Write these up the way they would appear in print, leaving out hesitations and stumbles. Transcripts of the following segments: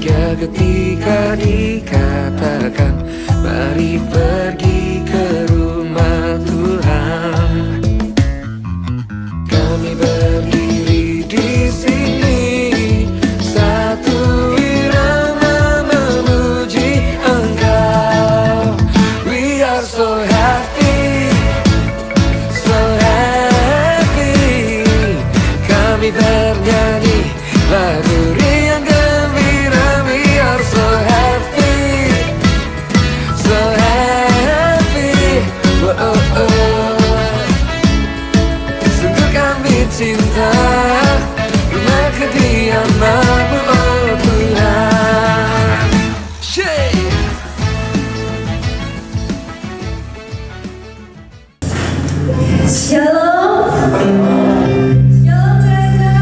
bahagia ketika dikatakan mari pergi ke rumah Tuhan. Kami berdiri di sini satu irama memuji Engkau. We are so happy, so happy. Kami bernyanyi lagu riang gembira. We are so happy, so happy. Oh, oh, oh. Sungguh kami cinta rumah kediaman-Mu, oh Tuhan. Shalom. Shalom gereja.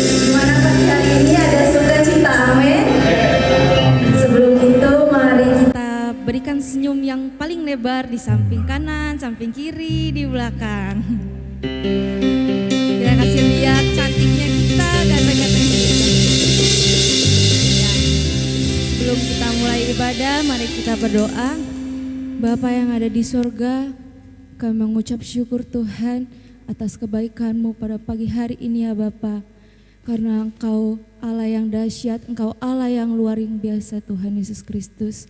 Gimana pagi hari ini, ada sukacita, amin. Sebelum itu mari kita berikan senyum yang paling lebar di samping kanan, samping kiri, di belakang. Kita kasih lihat cantiknya kita dan rekan-rekan kita. Ya. Sebelum kita mulai ibadah, mari kita berdoa. Bapa yang ada di sorga, kami mengucap syukur Tuhan atas kebaikan-Mu pada pagi hari ini ya Bapa. Karena Engkau Allah yang dahsyat, Engkau Allah yang luar biasa Tuhan Yesus Kristus.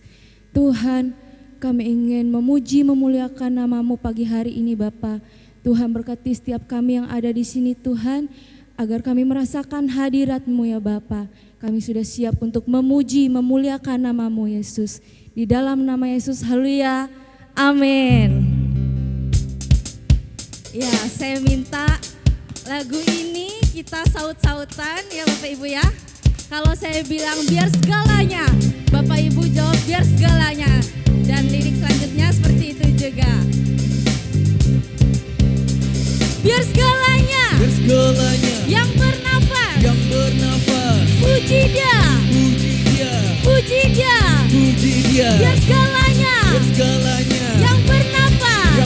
Tuhan, kami ingin memuji memuliakan nama-Mu pagi hari ini Bapa. Tuhan berkati setiap kami yang ada di sini Tuhan, agar kami merasakan hadirat-Mu ya Bapa. Kami sudah siap untuk memuji memuliakan nama-Mu Yesus. Di dalam nama Yesus, haleluya, amin. Ya, saya minta lagu ini kita saut-sautan ya Bapak Ibu ya. Kalau saya bilang biar segalanya, Bapak Ibu jawab biar segalanya. Dan lirik selanjutnya seperti itu juga. Biar segalanya, yang bernafas, puji Dia, puji Dia. Biar segalanya, yang bernafas,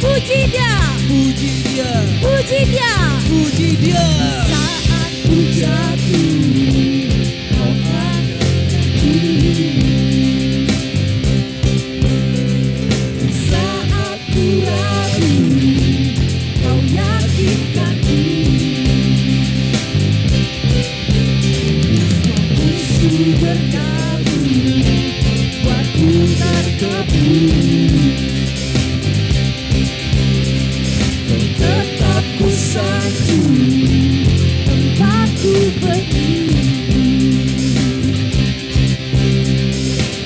puji Dia, puji Dia. Saat ku jatuh, Kau angkatku. Saat ku ragu, Kau yakinkanku. Musuh berkabung, buatku terkepung. Kau tetap ku sanjung, tempatku berdiri.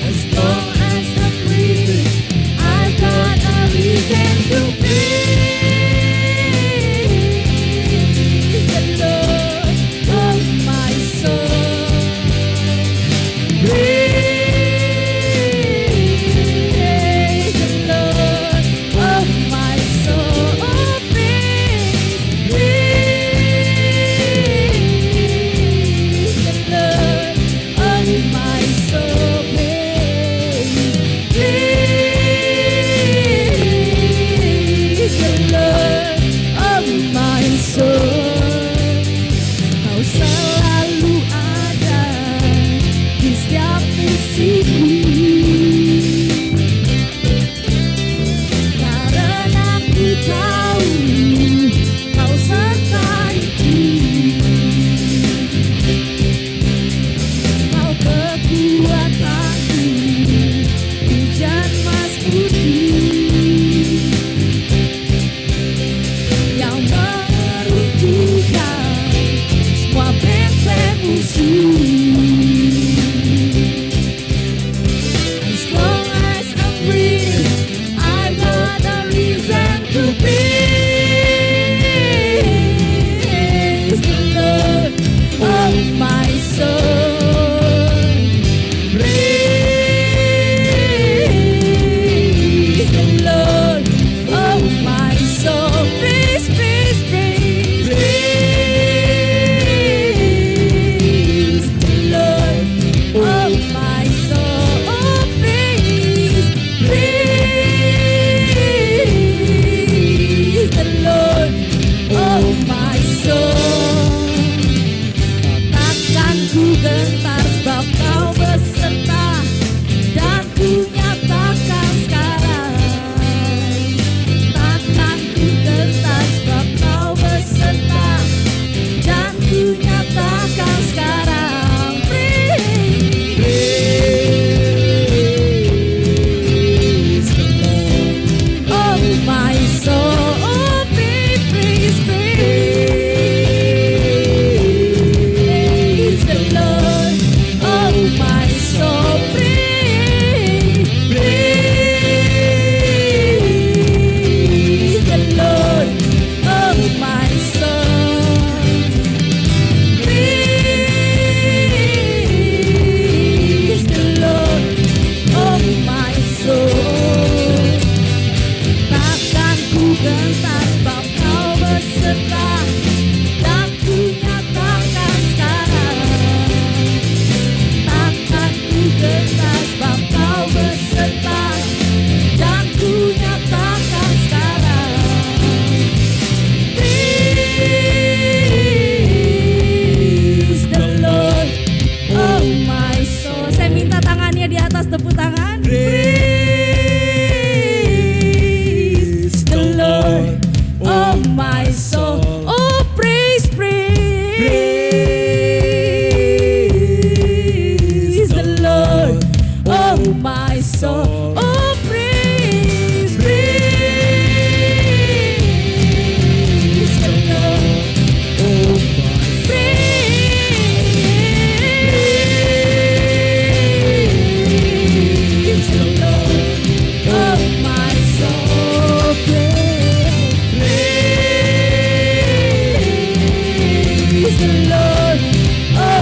As long as I'm breathing, I've got a reason to praise the Lord of my soul. Praise the Lord of my soul. Praise the Lord of my soul. Praise the Lord of my soul. Kau selalu ada di setiap misiku. Karena ku tahu Kau sertaiku. Kau kekuatanku, hujan mas putih yang meruntuhkan semua benteng musuh. As long as I'm breathing, I got a reason to praise the Lord of my soul. Praise the Lord of my soul. Praise, praise, praise, praise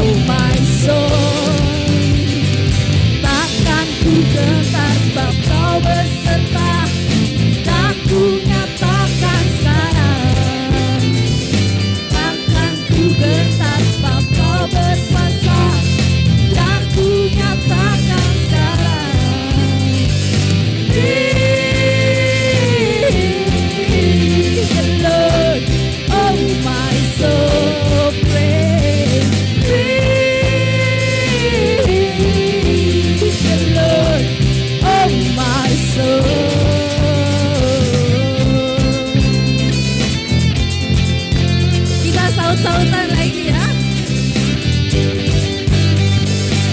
Oh my soul, takkan ku gentar sebab kau beserta, tak ku nyatakan sekarang. Takkan ku gentar sebab kau berkuasa, tak ku nyatakan sekarang. Praise the Lord, oh my soul, praise the Lord, oh my soul. Kita saut-sautan lagi ya.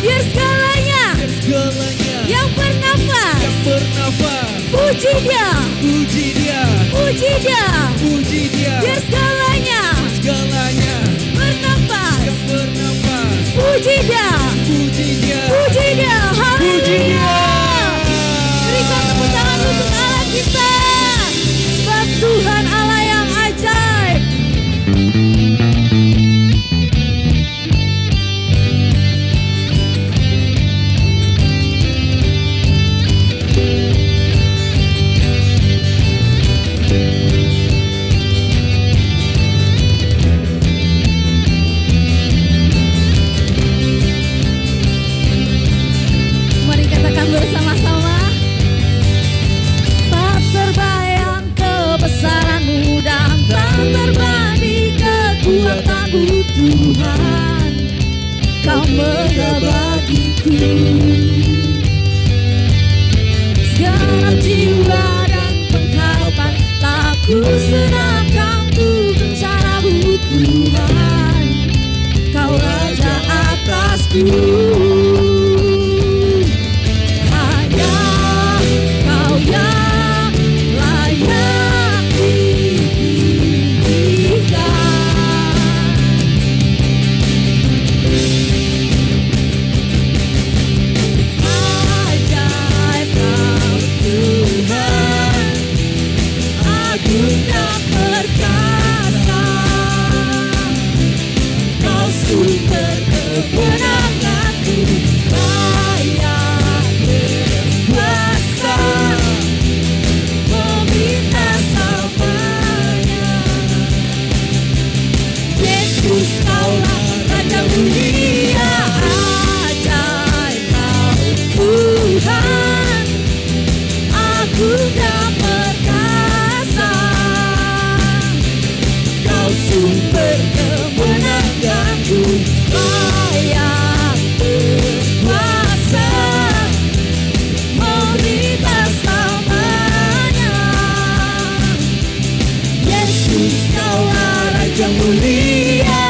Biar segalanya Segalanya yang bernafas, yang bernafas, puji Dia, puji Dia, puji Dia. puji Dia. Biar segalanya Segalanya bernafas, yang bernafas, puji Dia, puji Dia, puji Dia. puji Dia. Haleluya. Berikan tepuk tangan untuk Allah kita, sebab Tuhan Allah yang ajaib. Mari katakan bersama-sama. Tak terbayang kebesaran-Mu dan tak terbanding kekuatan-Mu Tuhan. Kau mengabadiku segenap jiwa dan pengharapan, tak ku serahkan ku bencana-Mu Tuhan. Kau Raja atasku. Hanya Kau yang layak ditinggikan. Ajaib Kau Tuhan, agung dan perkasa. Kau sumber kemenanganku, layak berkuasa, meminta selamanya. Yesus Kaulah Raja mulia, ajaib Kau Tuhan, agung dan perkasa. Kau sumber kemenanganku, layak berkuasa, meminta selamanya. Yesus Kaulah Raja mulia.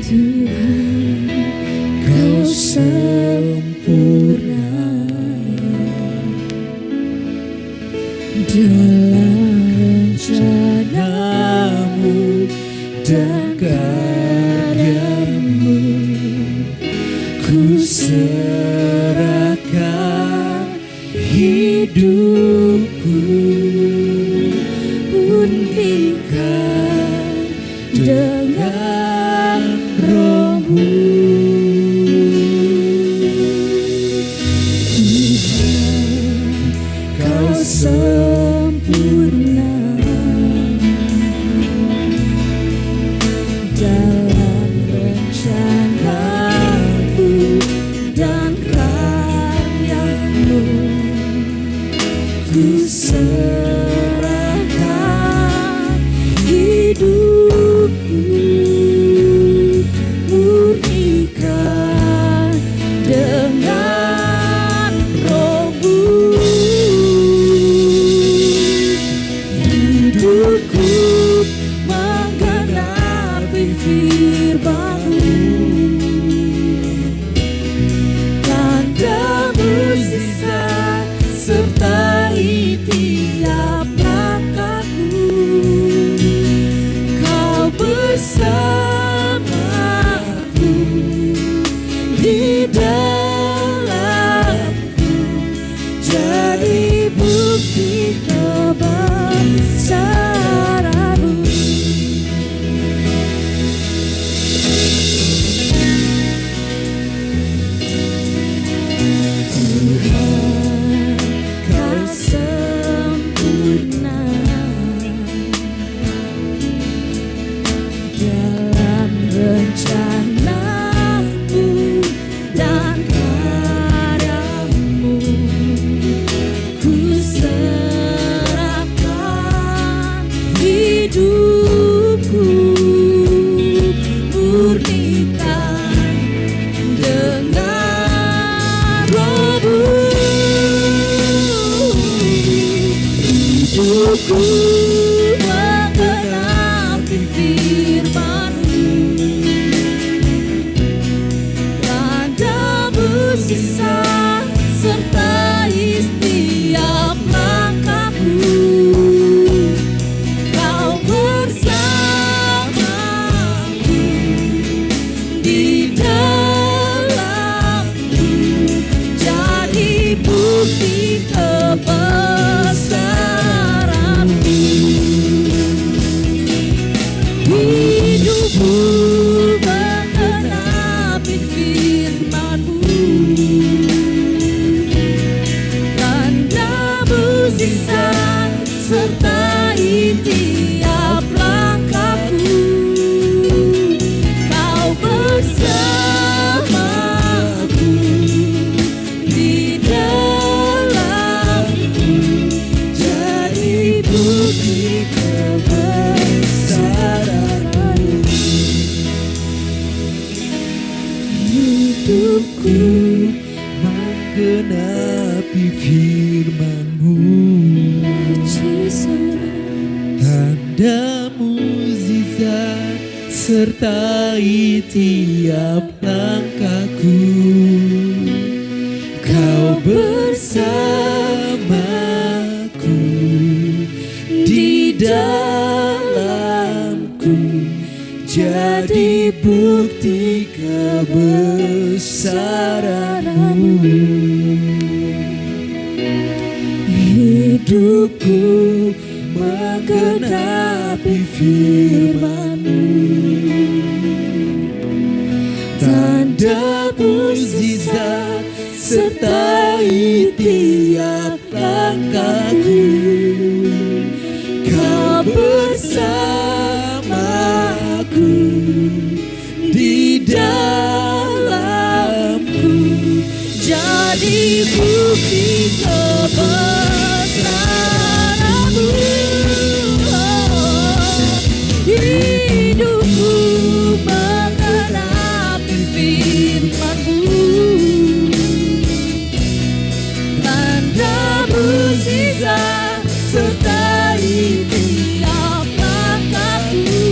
Tuhan, Kau sempurna dalam rencanamu dan karyamu. Ku serahkan hidupku, murnikan dengan rohmu. Tuhan, Kau sempurna dalam rencanamu dan karyamu. Ku serahkan hidupku, murnikan dengan rohmu. Hidupku menggenapi firman-Mu, tanda mukjizat sertai tiap langkahku. Kau bersamaku di dalamku, jadi bukti kebesaran-Mu. Tuhan, Kau sempurna dalam rencanamu dan karyamu. Ku serahkan hidupku, murnikan dengan rohmu. Hidupku menggenapi firman-Mu, tanda mukjizat sertai setiap langkahku. Kau bersamaku di dalamku, jadi bukti kebesaran-Mu. Hidupku menggenapi firman-Mu, tanda mukjizat sertai tiap langkahku. Kau bersamaku di dalamku, jadi bukti kebesaran-Mu. Hidupku menggenapi firman-Mu, tanda mukjizat sertai tiap langkahku. Kau bersamaku di dalamku, jadi bukti kebesaran-Mu. Hidupku menggenapi firman-Mu, tanda mukjizat sertai tiap langkahku. Kau bersamaku di dalamku, jadi bukti kebesaran-Mu. Hidupku menggenapi firman-Mu, tanda mukjizat sertai tiap langkahku.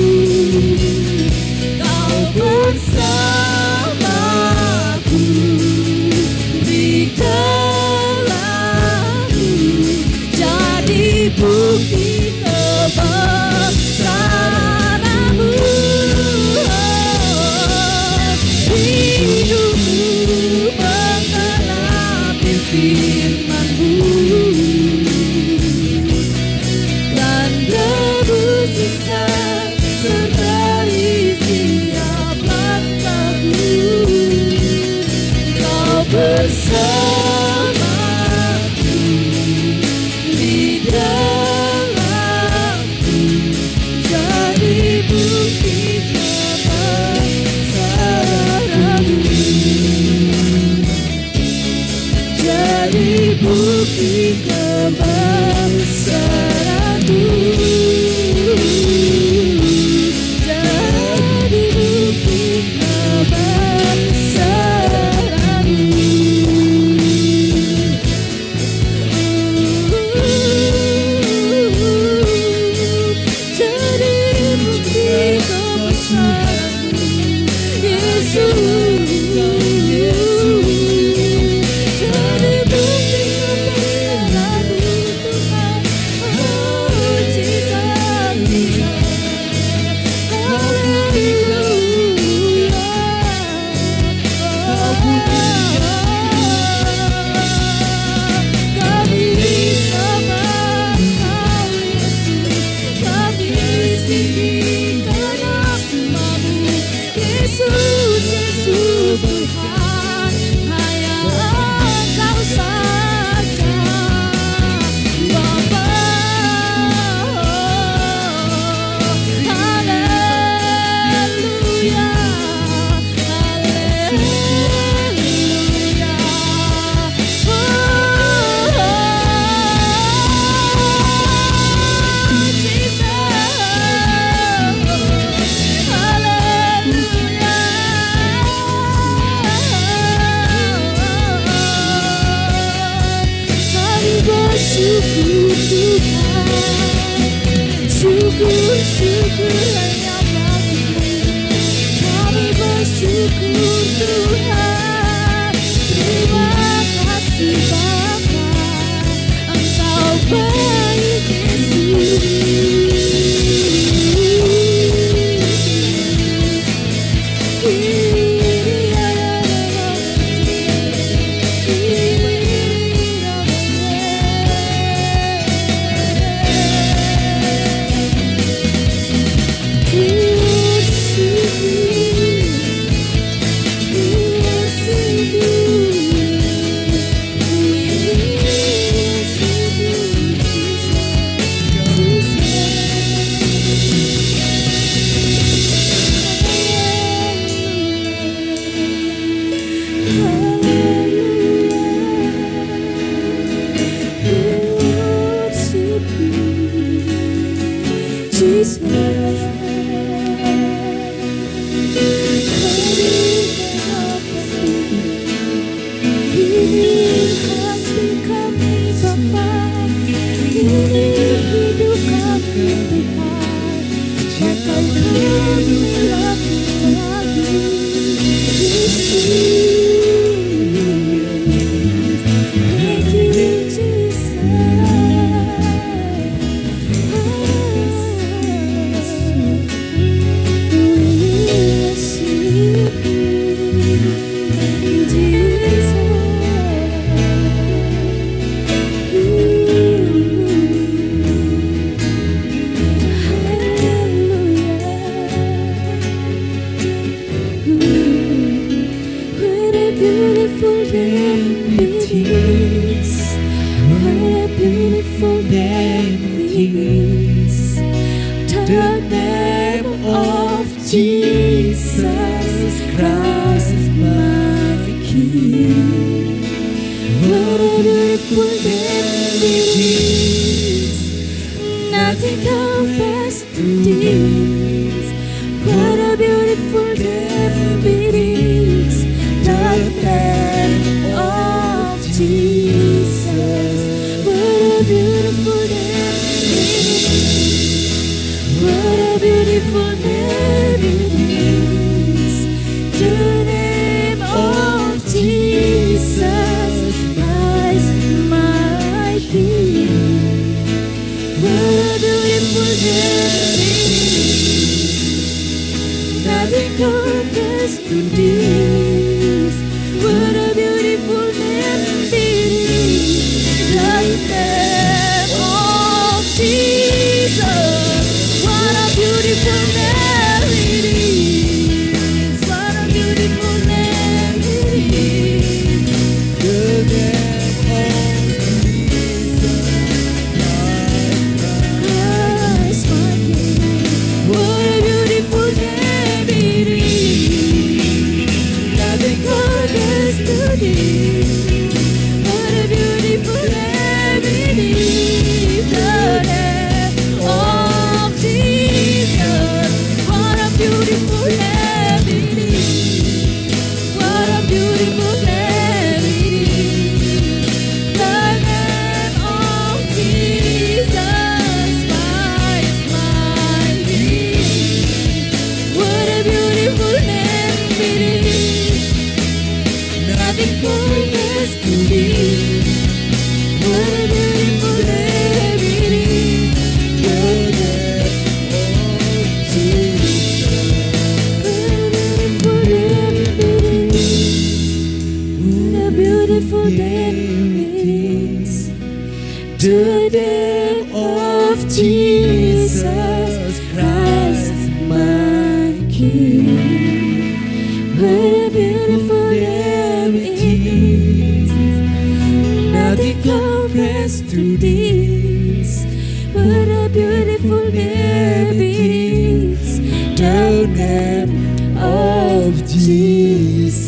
name of Jesus.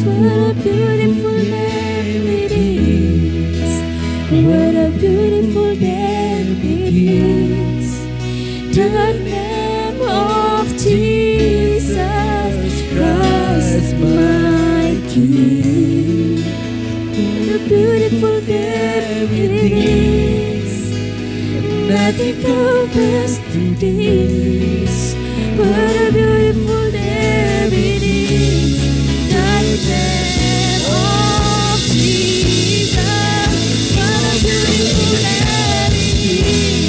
What a beautiful name it is. What a beautiful name it is. The name of Jesus Christ, my King. What a beautiful name it is. Nothing compares to this. What a beautiful name it is. The name of Jesus. What a beautiful name it is.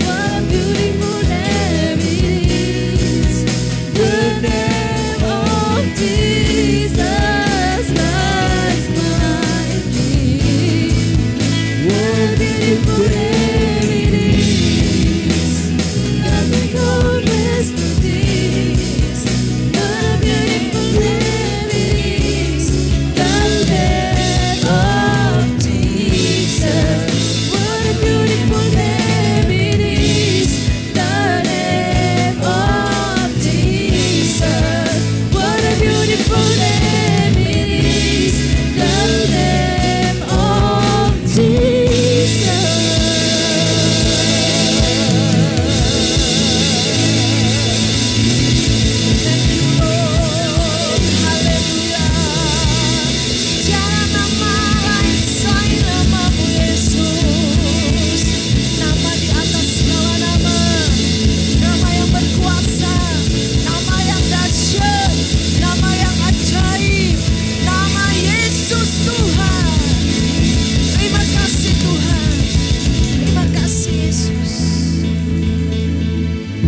What a beautiful name it is. The name of Jesus Christ, my King. What a beautiful name it is. Nothing compares to this. What a beautiful name it is. The name of Jesus. What a beautiful name it is. The name of Jesus. What a beautiful name it is. The name of Jesus. Thank you, Lord. Haleluya. Tiada nama lain selain namamu, Yesus. Nama di atas segala nama. Nama yang berkuasa. Nama yang dahsyat. Nama yang ajaib. Nama Yesus Tuhan. Terima kasih Tuhan. Terima kasih Yesus.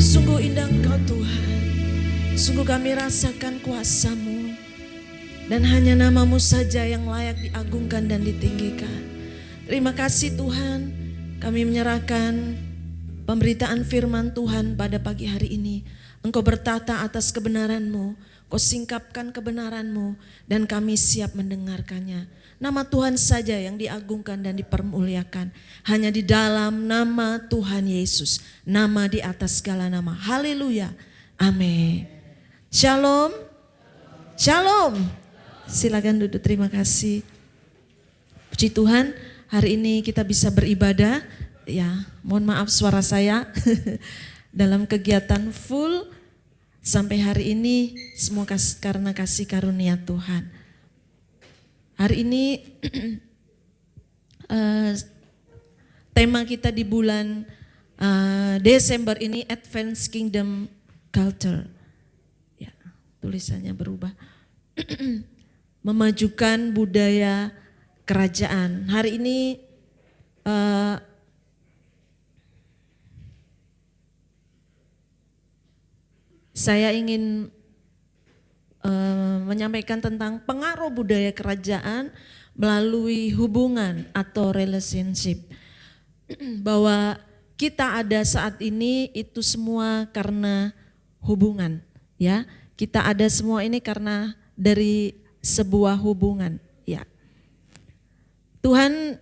Sungguh indah Engkau Tuhan. Sungguh kami rasakan kuasa-Mu. Dan hanya nama-Mu saja yang layak diagungkan dan ditinggikan. Terima kasih Tuhan. Kami menyerahkan pemberitaan firman Tuhan pada pagi hari ini. Engkau bertata atas kebenaran-Mu. Kau singkapkan kebenaran-Mu. Dan kami siap mendengarkannya. Nama Tuhan saja yang diagungkan dan dipermuliakan. Hanya di dalam nama Tuhan Yesus. Nama di atas segala nama. Haleluya. Amin. Shalom. Shalom. Silakan duduk, terima kasih. Puji Tuhan, hari ini kita bisa beribadah. Ya, mohon maaf suara saya. Dalam kegiatan full sampai hari ini semua karena kasih karunia Tuhan. Hari ini tema kita di bulan Desember ini Advanced Kingdom Culture. Ya, tulisannya berubah. Memajukan budaya kerajaan. Hari ini saya ingin menyampaikan tentang pengaruh budaya kerajaan melalui hubungan atau relationship. Bahwa kita ada saat ini itu semua karena hubungan, ya. Kita ada semua ini karena dari sebuah hubungan, ya. Tuhan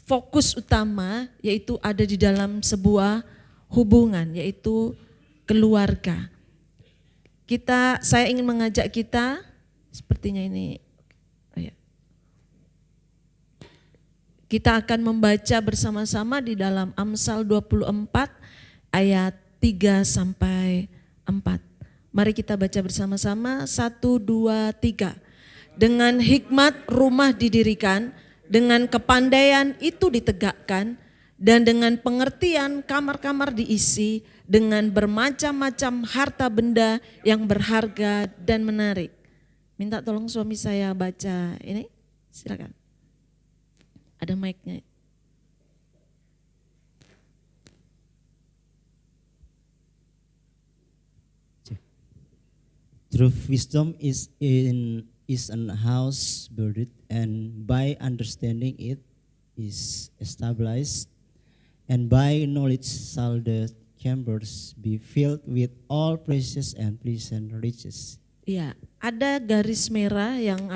fokus utama yaitu ada di dalam sebuah hubungan, yaitu keluarga. Saya ingin mengajak kita, sepertinya ini, kita akan membaca bersama-sama di dalam Amsal 24 ayat 3 sampai 4. Mari kita baca bersama-sama, 1, 2, 3. Dengan hikmat rumah didirikan, dengan kepandaian itu ditegakkan, dan dengan pengertian kamar-kamar diisi, dengan bermacam-macam harta benda yang berharga dan menarik. Minta tolong suami saya baca ini, silakan. Ada mic-nya. True wisdom is an house built, and by understanding it is established, and by knowledge shall the chambers be filled with all precious and pleasant riches. Iya, ada garis merah yang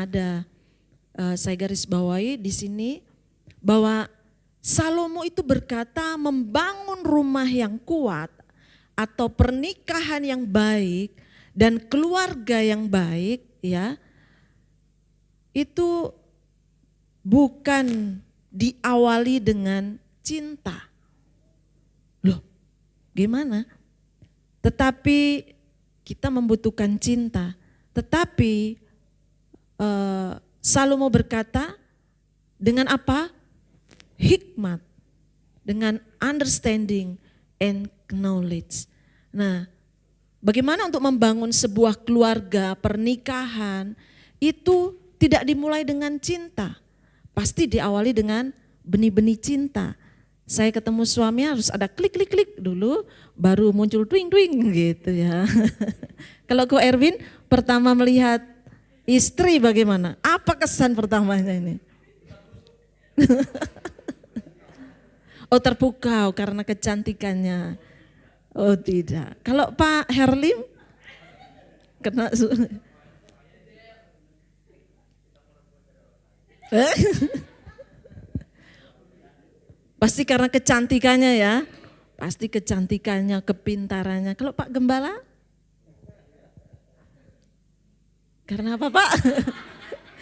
saya garis bawahi di sini bahwa Salomo itu berkata membangun rumah yang kuat atau pernikahan yang baik dan keluarga yang baik ya, itu bukan diawali dengan cinta. Loh, gimana? Tetapi kita membutuhkan cinta. Tetapi Salomo berkata dengan apa? Hikmat, dengan understanding and knowledge. Nah, bagaimana untuk membangun sebuah keluarga, pernikahan, itu tidak dimulai dengan cinta. Pasti diawali dengan benih-benih cinta. Saya ketemu suami harus ada klik-klik-klik dulu, baru muncul twing-twing gitu ya. Kalau Ko Erwin pertama melihat istri bagaimana? Apa kesan pertamanya ini? Oh, terpukau karena kecantikannya. Oh tidak. Kalau Pak Herlim kena pasti karena kecantikannya ya. Pasti kecantikannya, kepintarannya. Kalau Pak Gembala? Karena apa Pak?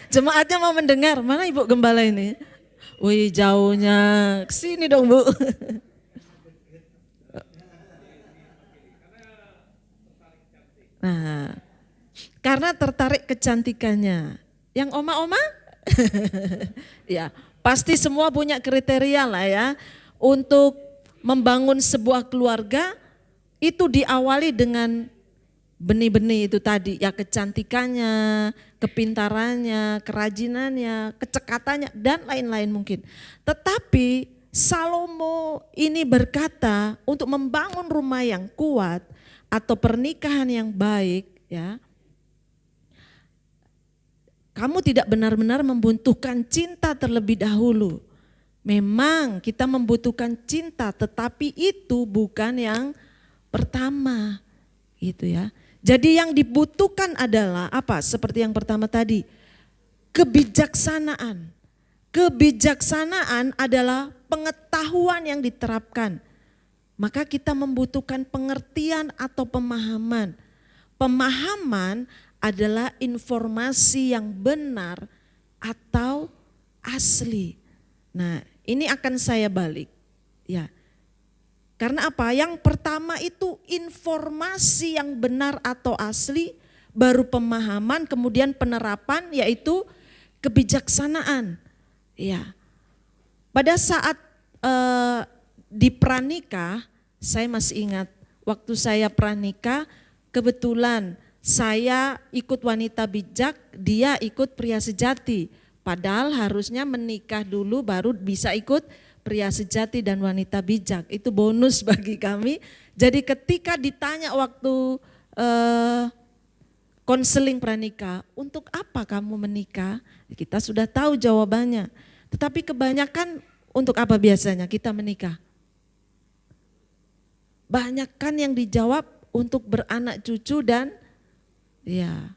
Jemaatnya mau mendengar. Mana Ibu Gembala ini? Wih jauhnya. Kesini dong Bu. Nah, karena tertarik kecantikannya. Yang oma-oma? Ya, pasti semua punya kriteria lah ya. Untuk membangun sebuah keluarga itu diawali dengan benih-benih itu tadi. Ya kecantikannya, kepintarannya, kerajinannya, kecekatannya dan lain-lain mungkin. Tetapi Salomo ini berkata untuk membangun rumah yang kuat atau pernikahan yang baik ya. Kamu tidak benar-benar membutuhkan cinta terlebih dahulu. Memang kita membutuhkan cinta tetapi itu bukan yang pertama gitu ya. Jadi yang dibutuhkan adalah apa? Seperti yang pertama tadi, kebijaksanaan. Kebijaksanaan adalah pengetahuan yang diterapkan. Maka kita membutuhkan pengertian atau pemahaman. Pemahaman adalah informasi yang benar atau asli. Nah, ini akan saya balik. Ya. Karena apa? Yang pertama itu informasi yang benar atau asli, baru pemahaman, kemudian penerapan yaitu kebijaksanaan. Ya. Pada saat di pranikah, saya masih ingat waktu saya pranikah, kebetulan saya ikut wanita bijak, dia ikut pria sejati. Padahal harusnya menikah dulu baru bisa ikut pria sejati dan wanita bijak. Itu bonus bagi kami. Jadi ketika ditanya waktu konseling pranikah, untuk apa kamu menikah? Kita sudah tahu jawabannya. Tetapi kebanyakan untuk apa biasanya kita menikah? Banyak kan yang dijawab untuk beranak cucu dan ya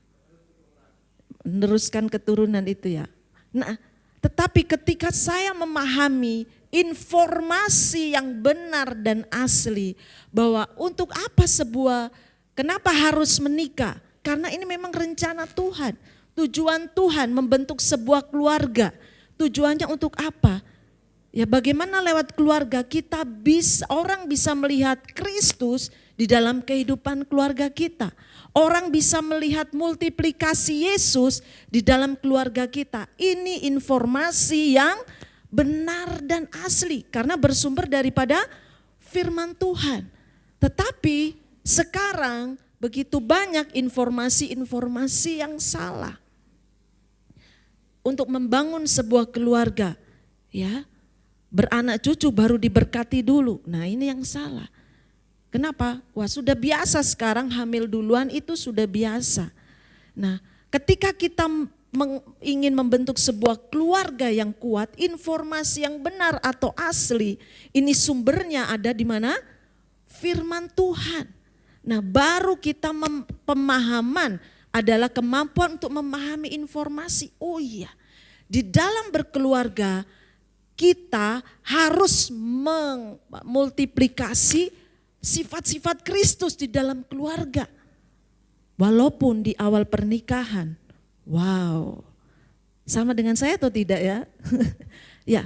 meneruskan keturunan itu ya. Nah, tetapi ketika saya memahami informasi yang benar dan asli bahwa untuk apa kenapa harus menikah? Karena ini memang rencana Tuhan, tujuan Tuhan membentuk sebuah keluarga. Tujuannya untuk apa? Ya bagaimana lewat keluarga orang bisa melihat Kristus di dalam kehidupan keluarga kita. Orang bisa melihat multiplikasi Yesus di dalam keluarga kita. Ini informasi yang benar dan asli karena bersumber daripada firman Tuhan. Tetapi sekarang begitu banyak informasi-informasi yang salah. Untuk membangun sebuah keluarga, ya, beranak cucu baru diberkati dulu. Nah, ini yang salah. Kenapa? Wah, sudah biasa sekarang hamil duluan itu sudah biasa. Nah, ketika kita ingin membentuk sebuah keluarga yang kuat, informasi yang benar atau asli, ini sumbernya ada di mana? Firman Tuhan. Nah, baru kita pemahaman adalah kemampuan untuk memahami informasi. Oh iya, di dalam berkeluarga kita harus memultiplikasi sifat-sifat Kristus di dalam keluarga. Walaupun di awal pernikahan, wow, sama dengan saya atau tidak ya? Ya,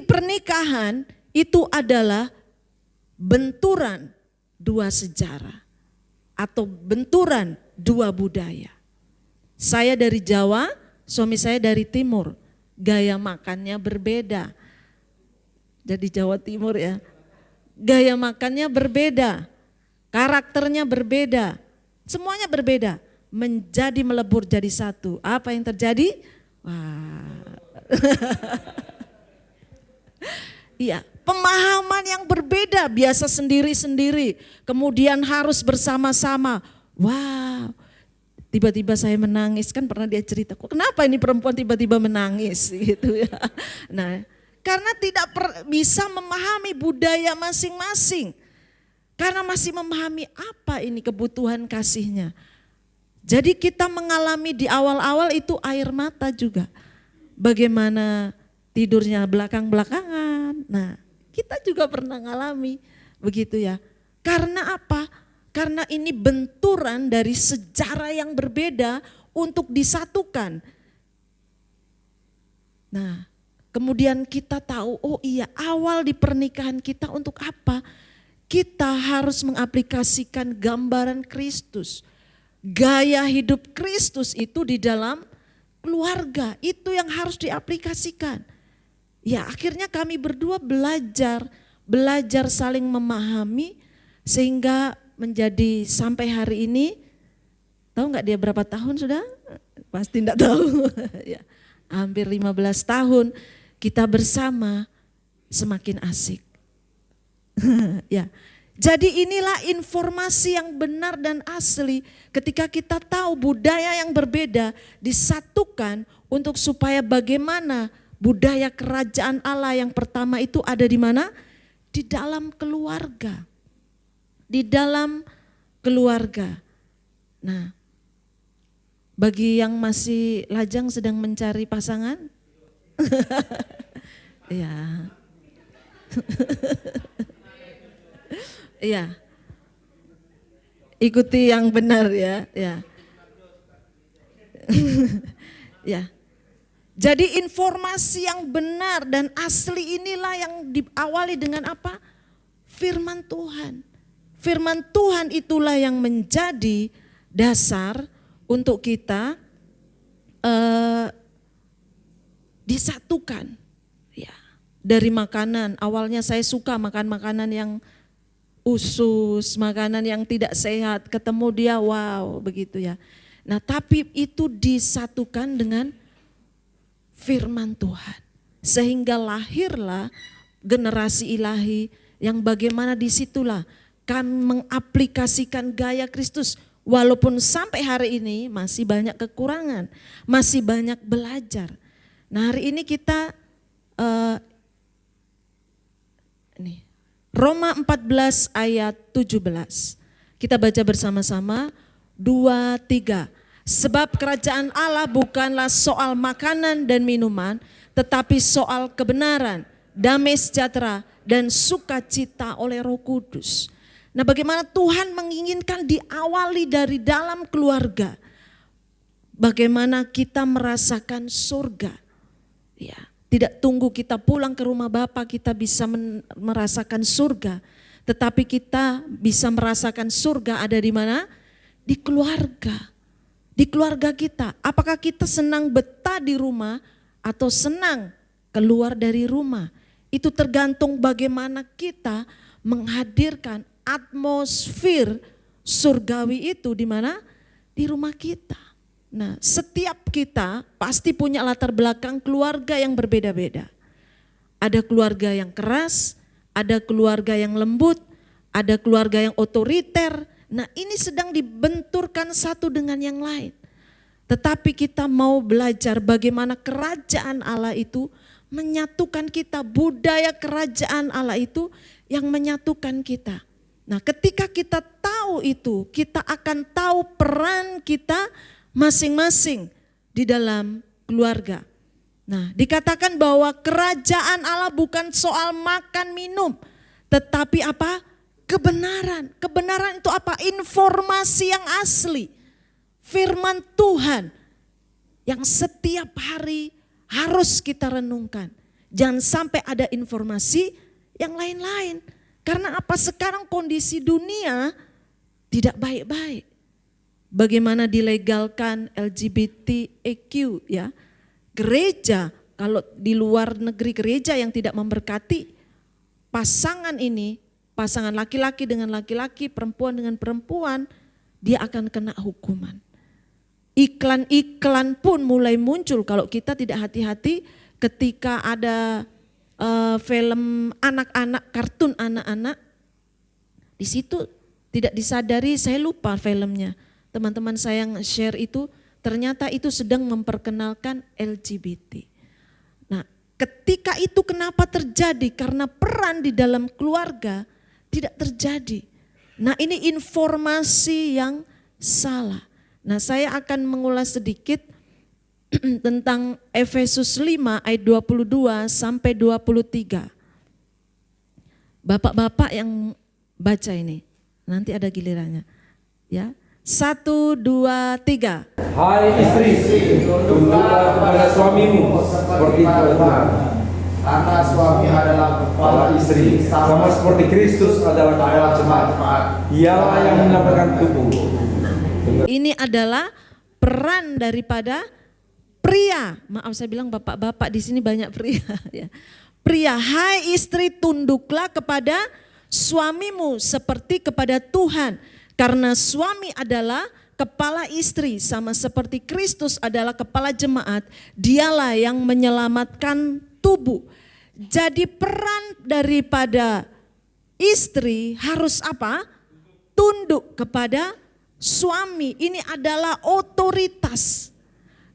pernikahan itu adalah benturan dua sejarah atau benturan dua budaya. Saya dari Jawa, suami saya dari Timur, gaya makannya berbeda. Jadi Jawa Timur ya, gaya makannya berbeda, karakternya berbeda, semuanya berbeda. Menjadi melebur jadi satu. Apa yang terjadi? Wah. Iya, pemahaman yang berbeda, biasa sendiri-sendiri, kemudian harus bersama-sama. Wow. Tiba-tiba saya menangis, kan pernah dia cerita, kok kenapa ini perempuan tiba-tiba menangis gitu ya. Nah, karena tidak bisa memahami budaya masing-masing. Karena masih memahami apa ini kebutuhan kasihnya. Jadi kita mengalami di awal-awal itu air mata juga. Bagaimana tidurnya belakang-belakangan. Nah, kita juga pernah ngalami begitu ya. Karena apa? Karena ini benturan dari sejarah yang berbeda untuk disatukan. Nah, kemudian kita tahu, oh iya, awal di pernikahan kita untuk apa? Kita harus mengaplikasikan gambaran Kristus. Gaya hidup Kristus itu di dalam keluarga, itu yang harus diaplikasikan. Ya, akhirnya kami berdua belajar saling memahami sehingga menjadi sampai hari ini. Tahu nggak dia berapa tahun sudah? Pasti enggak tahu. Ya, hampir 15 tahun kita bersama, semakin asik. Ya. Jadi inilah informasi yang benar dan asli ketika kita tahu budaya yang berbeda disatukan untuk supaya bagaimana budaya kerajaan Allah yang pertama itu ada di mana? Di dalam keluarga. Di dalam keluarga. Nah, bagi yang masih lajang sedang mencari pasangan? Ya. Iya, ikuti yang benar ya, ya. Ya. Jadi informasi yang benar dan asli inilah yang diawali dengan apa? Firman Tuhan. Firman Tuhan itulah yang menjadi dasar untuk kita disatukan. Ya. Dari makanan, awalnya saya suka makan makanan yang usus, makanan yang tidak sehat, ketemu dia wow begitu ya. Nah tapi itu disatukan dengan firman Tuhan. Sehingga lahirlah generasi ilahi yang bagaimana disitulah kami mengaplikasikan gaya Kristus. Walaupun sampai hari ini masih banyak kekurangan, masih banyak belajar. Nah hari ini kita ini Roma 14 ayat 17. Kita baca bersama-sama 2, 3. Sebab kerajaan Allah bukanlah soal makanan dan minuman, tetapi soal kebenaran, damai sejahtera dan sukacita oleh Roh Kudus. Nah, bagaimana Tuhan menginginkan diawali dari dalam keluarga. Bagaimana kita merasakan surga. Ya. Tidak tunggu kita pulang ke rumah Bapa kita bisa merasakan surga. Tetapi kita bisa merasakan surga ada di mana? Di keluarga. Di keluarga kita. Apakah kita senang betah di rumah atau senang keluar dari rumah? Itu tergantung bagaimana kita menghadirkan atmosfer surgawi itu di mana? Di rumah kita. Nah, setiap kita pasti punya latar belakang keluarga yang berbeda-beda. Ada keluarga yang keras, ada keluarga yang lembut, ada keluarga yang otoriter. Nah, ini sedang dibenturkan satu dengan yang lain. Tetapi kita mau belajar bagaimana kerajaan Allah itu menyatukan kita, budaya kerajaan Allah itu yang menyatukan kita. Nah, ketika kita tahu itu, kita akan tahu peran kita masing-masing di dalam keluarga. Nah, dikatakan bahwa kerajaan Allah bukan soal makan minum, tetapi apa? Kebenaran. Kebenaran itu apa? Informasi yang asli. Firman Tuhan yang setiap hari harus kita renungkan. Jangan sampai ada informasi yang lain-lain. Karena apa? Sekarang kondisi dunia tidak baik-baik. Bagaimana dilegalkan LGBTQ ya. Gereja, kalau di luar negeri gereja yang tidak memberkati pasangan ini, pasangan laki-laki dengan laki-laki, perempuan dengan perempuan, dia akan kena hukuman. Iklan-iklan pun mulai muncul kalau kita tidak hati-hati ketika ada film anak-anak, kartun anak-anak. Di situ tidak disadari, saya lupa filmnya. Teman-teman saya yang share itu ternyata itu sedang memperkenalkan LGBT. Nah, ketika itu kenapa terjadi? Karena peran di dalam keluarga tidak terjadi. Nah, ini informasi yang salah. Nah, saya akan mengulas sedikit tentang Efesus 5 ayat 22 sampai 23. Bapak-bapak yang baca ini, nanti ada gilirannya. Ya, 1, 2, 3. Hai istri, tunduklah kepada suamimu seperti kepada Tuhan. Karena suami adalah kepala Istri sama seperti Kristus adalah kepala jemaat. Ialah yang menyelamatkan tubuh. Ini adalah peran daripada pria. Maaf saya bilang bapak-bapak, di sini banyak pria ya. Pria, hai istri tunduklah kepada suamimu seperti kepada Tuhan. Karena suami adalah kepala istri sama seperti Kristus adalah kepala jemaat. Dialah yang menyelamatkan tubuh. Jadi peran daripada istri harus apa? Tunduk kepada suami. Ini adalah otoritas.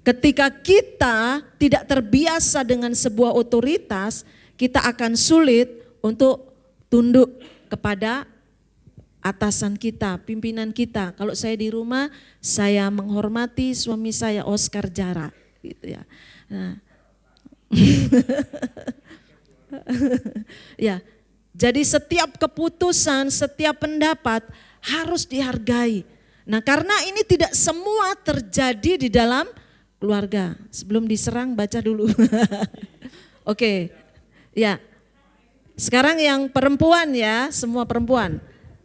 Ketika kita tidak terbiasa dengan sebuah otoritas, kita akan sulit untuk tunduk kepada atasan kita, pimpinan kita. Kalau saya di rumah, saya menghormati suami saya Oscar Jara, gitu ya. Nah. Ya, jadi setiap keputusan, setiap pendapat harus dihargai. Nah, karena ini tidak semua terjadi di dalam keluarga. Sebelum diserang baca dulu. Oke, ya. Sekarang yang perempuan ya, semua perempuan.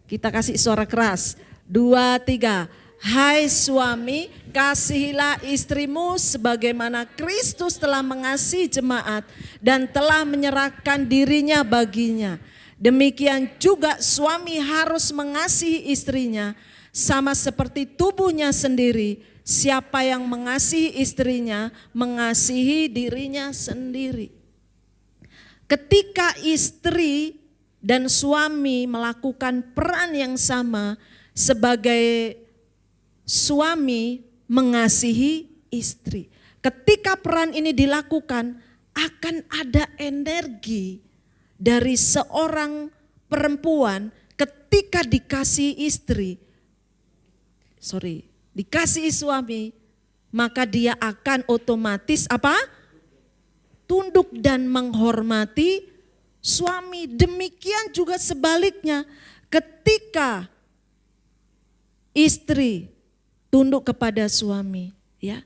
Kita kasih suara keras. 2, 3. Hai suami, kasihilah istrimu sebagaimana Kristus telah mengasihi jemaat dan telah menyerahkan dirinya baginya. Demikian juga suami harus mengasihi istrinya sama seperti tubuhnya sendiri. Siapa yang mengasihi istrinya, mengasihi dirinya sendiri. Ketika istri dan suami melakukan peran yang sama sebagai suami mengasihi istri. Ketika peran ini dilakukan, akan ada energi dari seorang perempuan ketika dikasihi suami, maka dia akan otomatis apa? Tunduk dan menghormati suami. Demikian juga sebaliknya, ketika istri tunduk kepada suami, ya.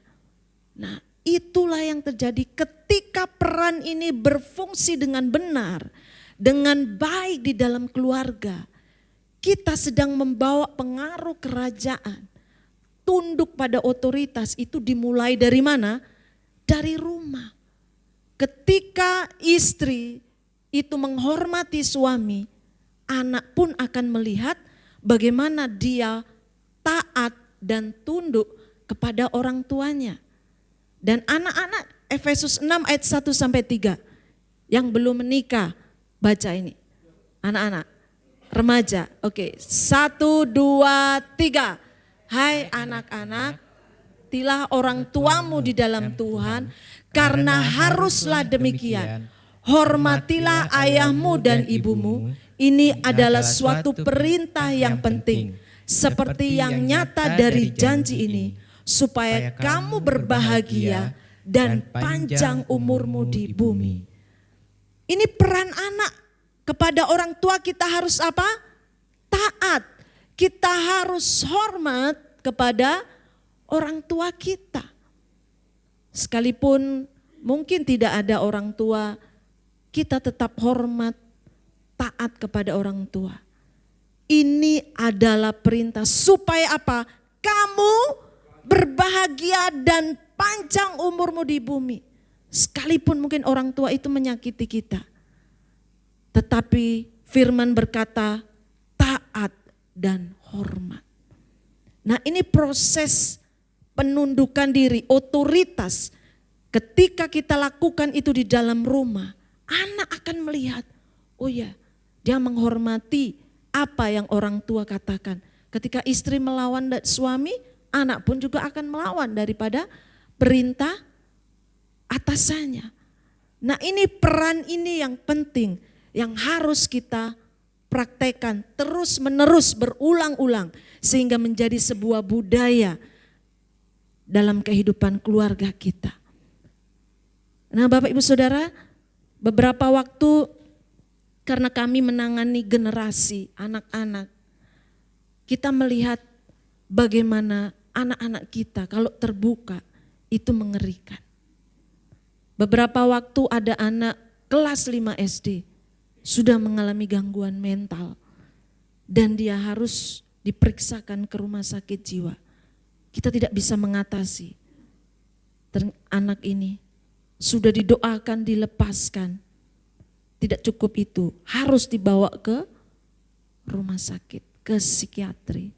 Nah, itulah yang terjadi ketika peran ini berfungsi dengan benar, dengan baik di dalam keluarga. Kita sedang membawa pengaruh kerajaan. Tunduk pada otoritas itu dimulai dari mana? Dari rumah. Ketika istri itu menghormati suami, anak pun akan melihat bagaimana dia taat dan tunduk kepada orang tuanya. Dan anak-anak, Efesus 6 ayat 1 sampai 3 yang belum menikah, baca ini. Anak-anak, remaja. Oke, 1, 2, 3. Hai anak-anak, tilah orang tuamu di dalam Tuhan, karena haruslah demikian. Hormatilah ayahmu dan ibumu. Ini adalah suatu perintah yang penting. Seperti yang nyata dari janji ini, supaya kamu berbahagia dan panjang umurmu di bumi. Ini peran anak kepada orang tua kita harus apa? Taat. Kita harus hormat kepada orang tua kita. Sekalipun mungkin tidak ada orang tua, kita tetap hormat, taat kepada orang tua. Ini adalah perintah supaya apa? Kamu berbahagia dan panjang umurmu di bumi. Sekalipun mungkin orang tua itu menyakiti kita. Tetapi firman berkata taat dan hormat. Nah, ini proses penundukan diri, otoritas. Ketika kita lakukan itu di dalam rumah, anak akan melihat, oh ya, dia menghormati apa yang orang tua katakan. Ketika istri melawan suami, anak pun juga akan melawan daripada perintah atasannya. Nah, ini peran ini yang penting, yang harus kita praktekkan terus menerus berulang-ulang sehingga menjadi sebuah budaya dalam kehidupan keluarga kita. Nah, Bapak Ibu Saudara, beberapa waktu karena kami menangani generasi anak-anak, kita melihat bagaimana anak-anak kita kalau terbuka itu mengerikan. Beberapa waktu ada anak kelas 5 SD sudah mengalami gangguan mental dan dia harus diperiksakan ke rumah sakit jiwa. Kita tidak bisa mengatasi anak ini. Sudah didoakan, dilepaskan. Tidak cukup itu, harus dibawa ke rumah sakit, ke psikiatri.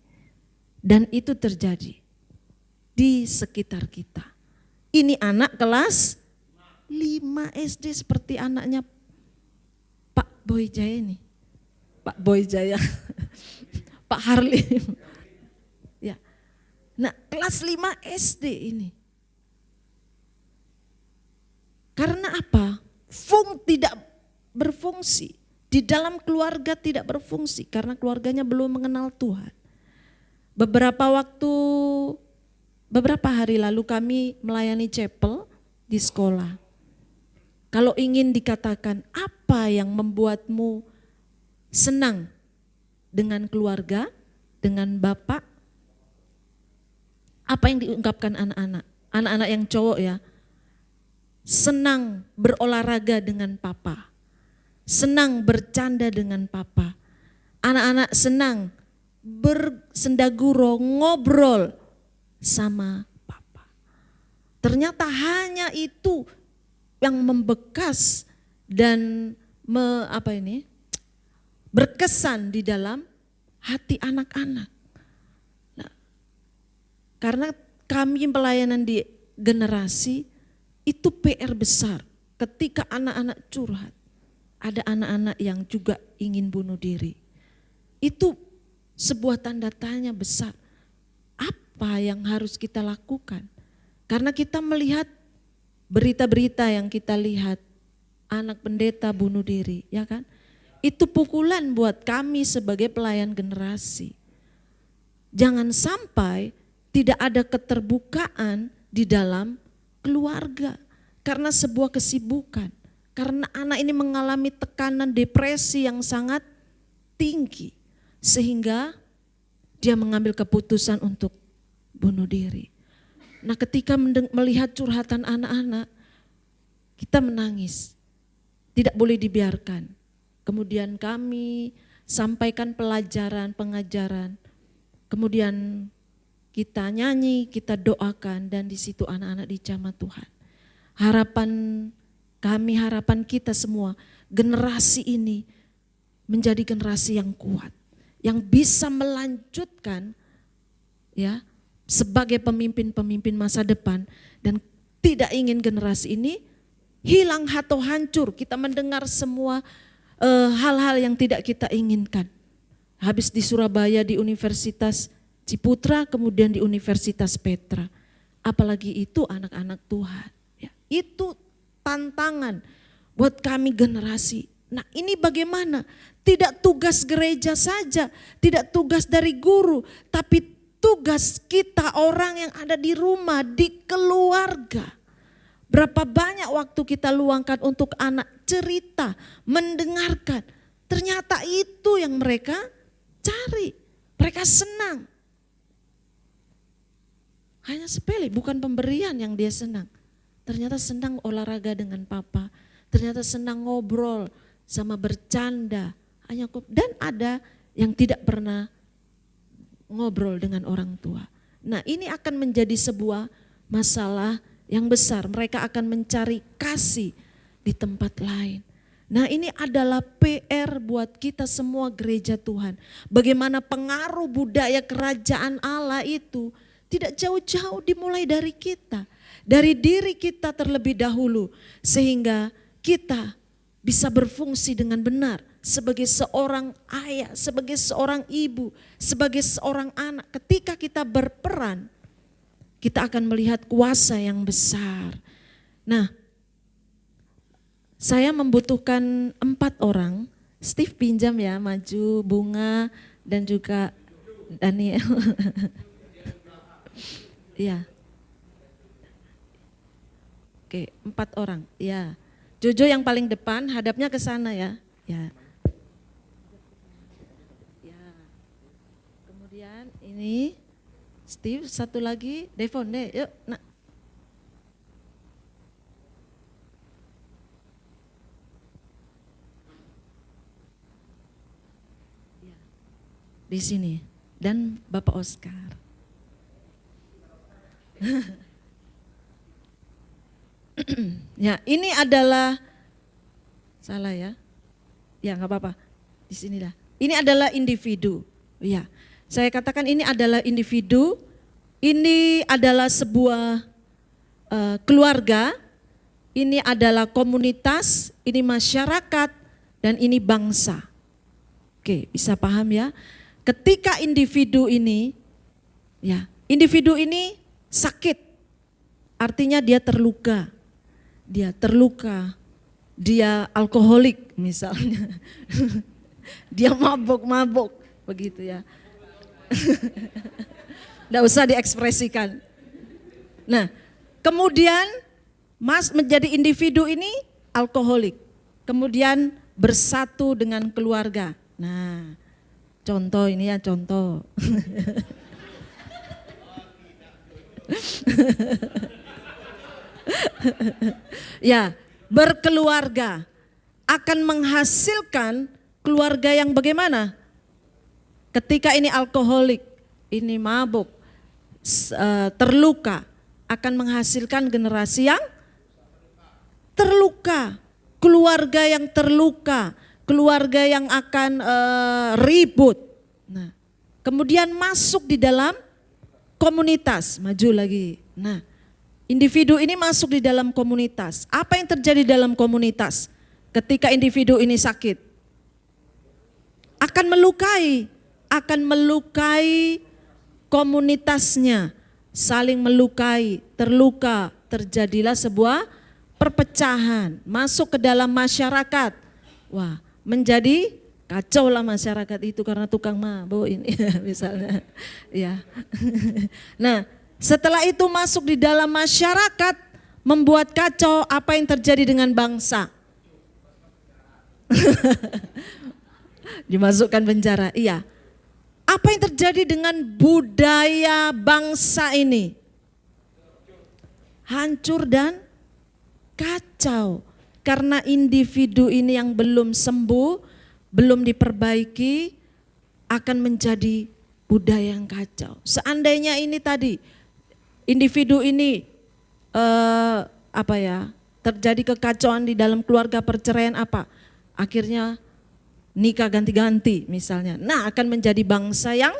Dan itu terjadi di sekitar kita. Ini anak kelas 5 SD seperti anaknya Pak Boy Jaya ini. Pak Boy Jaya, Pak Harli. Ya. Nah, kelas 5 SD ini. Karena apa? Tidak berfungsi. Di dalam keluarga tidak berfungsi karena keluarganya belum mengenal Tuhan. Beberapa hari lalu kami melayani chapel di sekolah. Kalau ingin dikatakan apa yang membuatmu senang dengan keluarga, dengan bapak, apa yang diungkapkan anak-anak? Anak-anak yang cowok ya, senang berolahraga dengan papa, senang bercanda dengan papa. Anak-anak senang bersendaguro, ngobrol sama papa. Ternyata hanya itu yang membekas dan berkesan di dalam hati anak-anak. Nah, karena kami pelayanan di generasi, itu PR besar ketika anak-anak curhat. Ada anak-anak yang juga ingin bunuh diri. Itu sebuah tanda tanya besar. Apa yang harus kita lakukan? Karena kita melihat berita-berita yang kita lihat, anak pendeta bunuh diri, ya kan? Itu pukulan buat kami sebagai pelayan generasi. Jangan sampai tidak ada keterbukaan di dalam keluarga karena sebuah kesibukan. Karena anak ini mengalami tekanan depresi yang sangat tinggi sehingga dia mengambil keputusan untuk bunuh diri. Nah, ketika melihat curhatan anak-anak, kita menangis. Tidak boleh dibiarkan. Kemudian kami sampaikan pelajaran, pengajaran. Kemudian kita nyanyi, kita doakan dan di situ anak-anak dijamah Tuhan. Harapan kita semua, generasi ini menjadi generasi yang kuat, yang bisa melanjutkan ya sebagai pemimpin-pemimpin masa depan dan tidak ingin generasi ini hilang atau hancur. Kita mendengar semua hal-hal yang tidak kita inginkan. Habis di Surabaya di Universitas Ciputra, kemudian di Universitas Petra. Apalagi itu anak-anak Tuhan. Ya, itu tantangan buat kami generasi. Nah, ini bagaimana? Tidak tugas gereja saja, tidak tugas dari guru, tapi tugas kita orang yang ada di rumah, di keluarga. Berapa banyak waktu kita luangkan untuk anak cerita, mendengarkan. Ternyata itu yang mereka cari. Mereka senang. Hanya sepele, bukan pemberian yang dia senang. Ternyata senang olahraga dengan papa. Ternyata senang ngobrol sama bercanda. Dan ada yang tidak pernah ngobrol dengan orang tua. Nah, ini akan menjadi sebuah masalah yang besar. Mereka akan mencari kasih di tempat lain. Nah, ini adalah PR buat kita semua gereja Tuhan. Bagaimana pengaruh budaya kerajaan Allah itu tidak jauh-jauh dimulai dari kita. Dari diri kita terlebih dahulu. Sehingga kita bisa berfungsi dengan benar. Sebagai seorang ayah, sebagai seorang ibu, sebagai seorang anak. Ketika kita berperan, kita akan melihat kuasa yang besar. Nah, saya membutuhkan 4 orang. Steve pinjam ya, maju, Bunga, dan juga Daniel. Iya. Oke, 4 orang. Ya. Jojo yang paling depan, hadapnya ke sana ya. Ya. Kemudian ini Steve, satu lagi Devon deh, yuk. Nah. Di sini dan Bapak Oscar. Ya, ini adalah salah ya. Ya, nggak apa-apa. Di sini dah. Ini adalah individu. Ya. Saya katakan ini adalah individu. Ini adalah sebuah keluarga. Ini adalah komunitas, ini masyarakat, dan ini bangsa. Oke, bisa paham ya? Ketika individu ini, ya, individu ini sakit, artinya dia terluka. Dia terluka, dia alkoholik misalnya. Dia mabuk-mabuk, begitu ya. Nggak usah diekspresikan. Nah, kemudian menjadi individu ini alkoholik. Kemudian bersatu dengan keluarga. Nah, contoh ini ya, contoh. Ya, berkeluarga akan menghasilkan keluarga yang bagaimana? Ketika ini alkoholik, ini mabuk, terluka, akan menghasilkan generasi yang terluka, keluarga yang terluka, keluarga yang akan ribut. Nah, kemudian masuk di dalam komunitas, maju lagi. Nah, individu ini masuk di dalam komunitas. Apa yang terjadi dalam komunitas ketika individu ini sakit? Akan melukai komunitasnya, saling melukai, terluka, terjadilah sebuah perpecahan, masuk ke dalam masyarakat. Wah, menjadi kacau lah masyarakat itu karena tukang mabuk ini misalnya. Ya. Nah, setelah itu masuk di dalam masyarakat, membuat kacau, apa yang terjadi dengan bangsa? Dimasukkan penjara, iya. Apa yang terjadi dengan budaya bangsa ini? Hancur dan kacau. Karena individu ini yang belum sembuh, belum diperbaiki, akan menjadi budaya yang kacau. Seandainya ini tadi, individu ini terjadi kekacauan di dalam keluarga, perceraian apa? Akhirnya nikah ganti-ganti misalnya. Nah, akan menjadi bangsa yang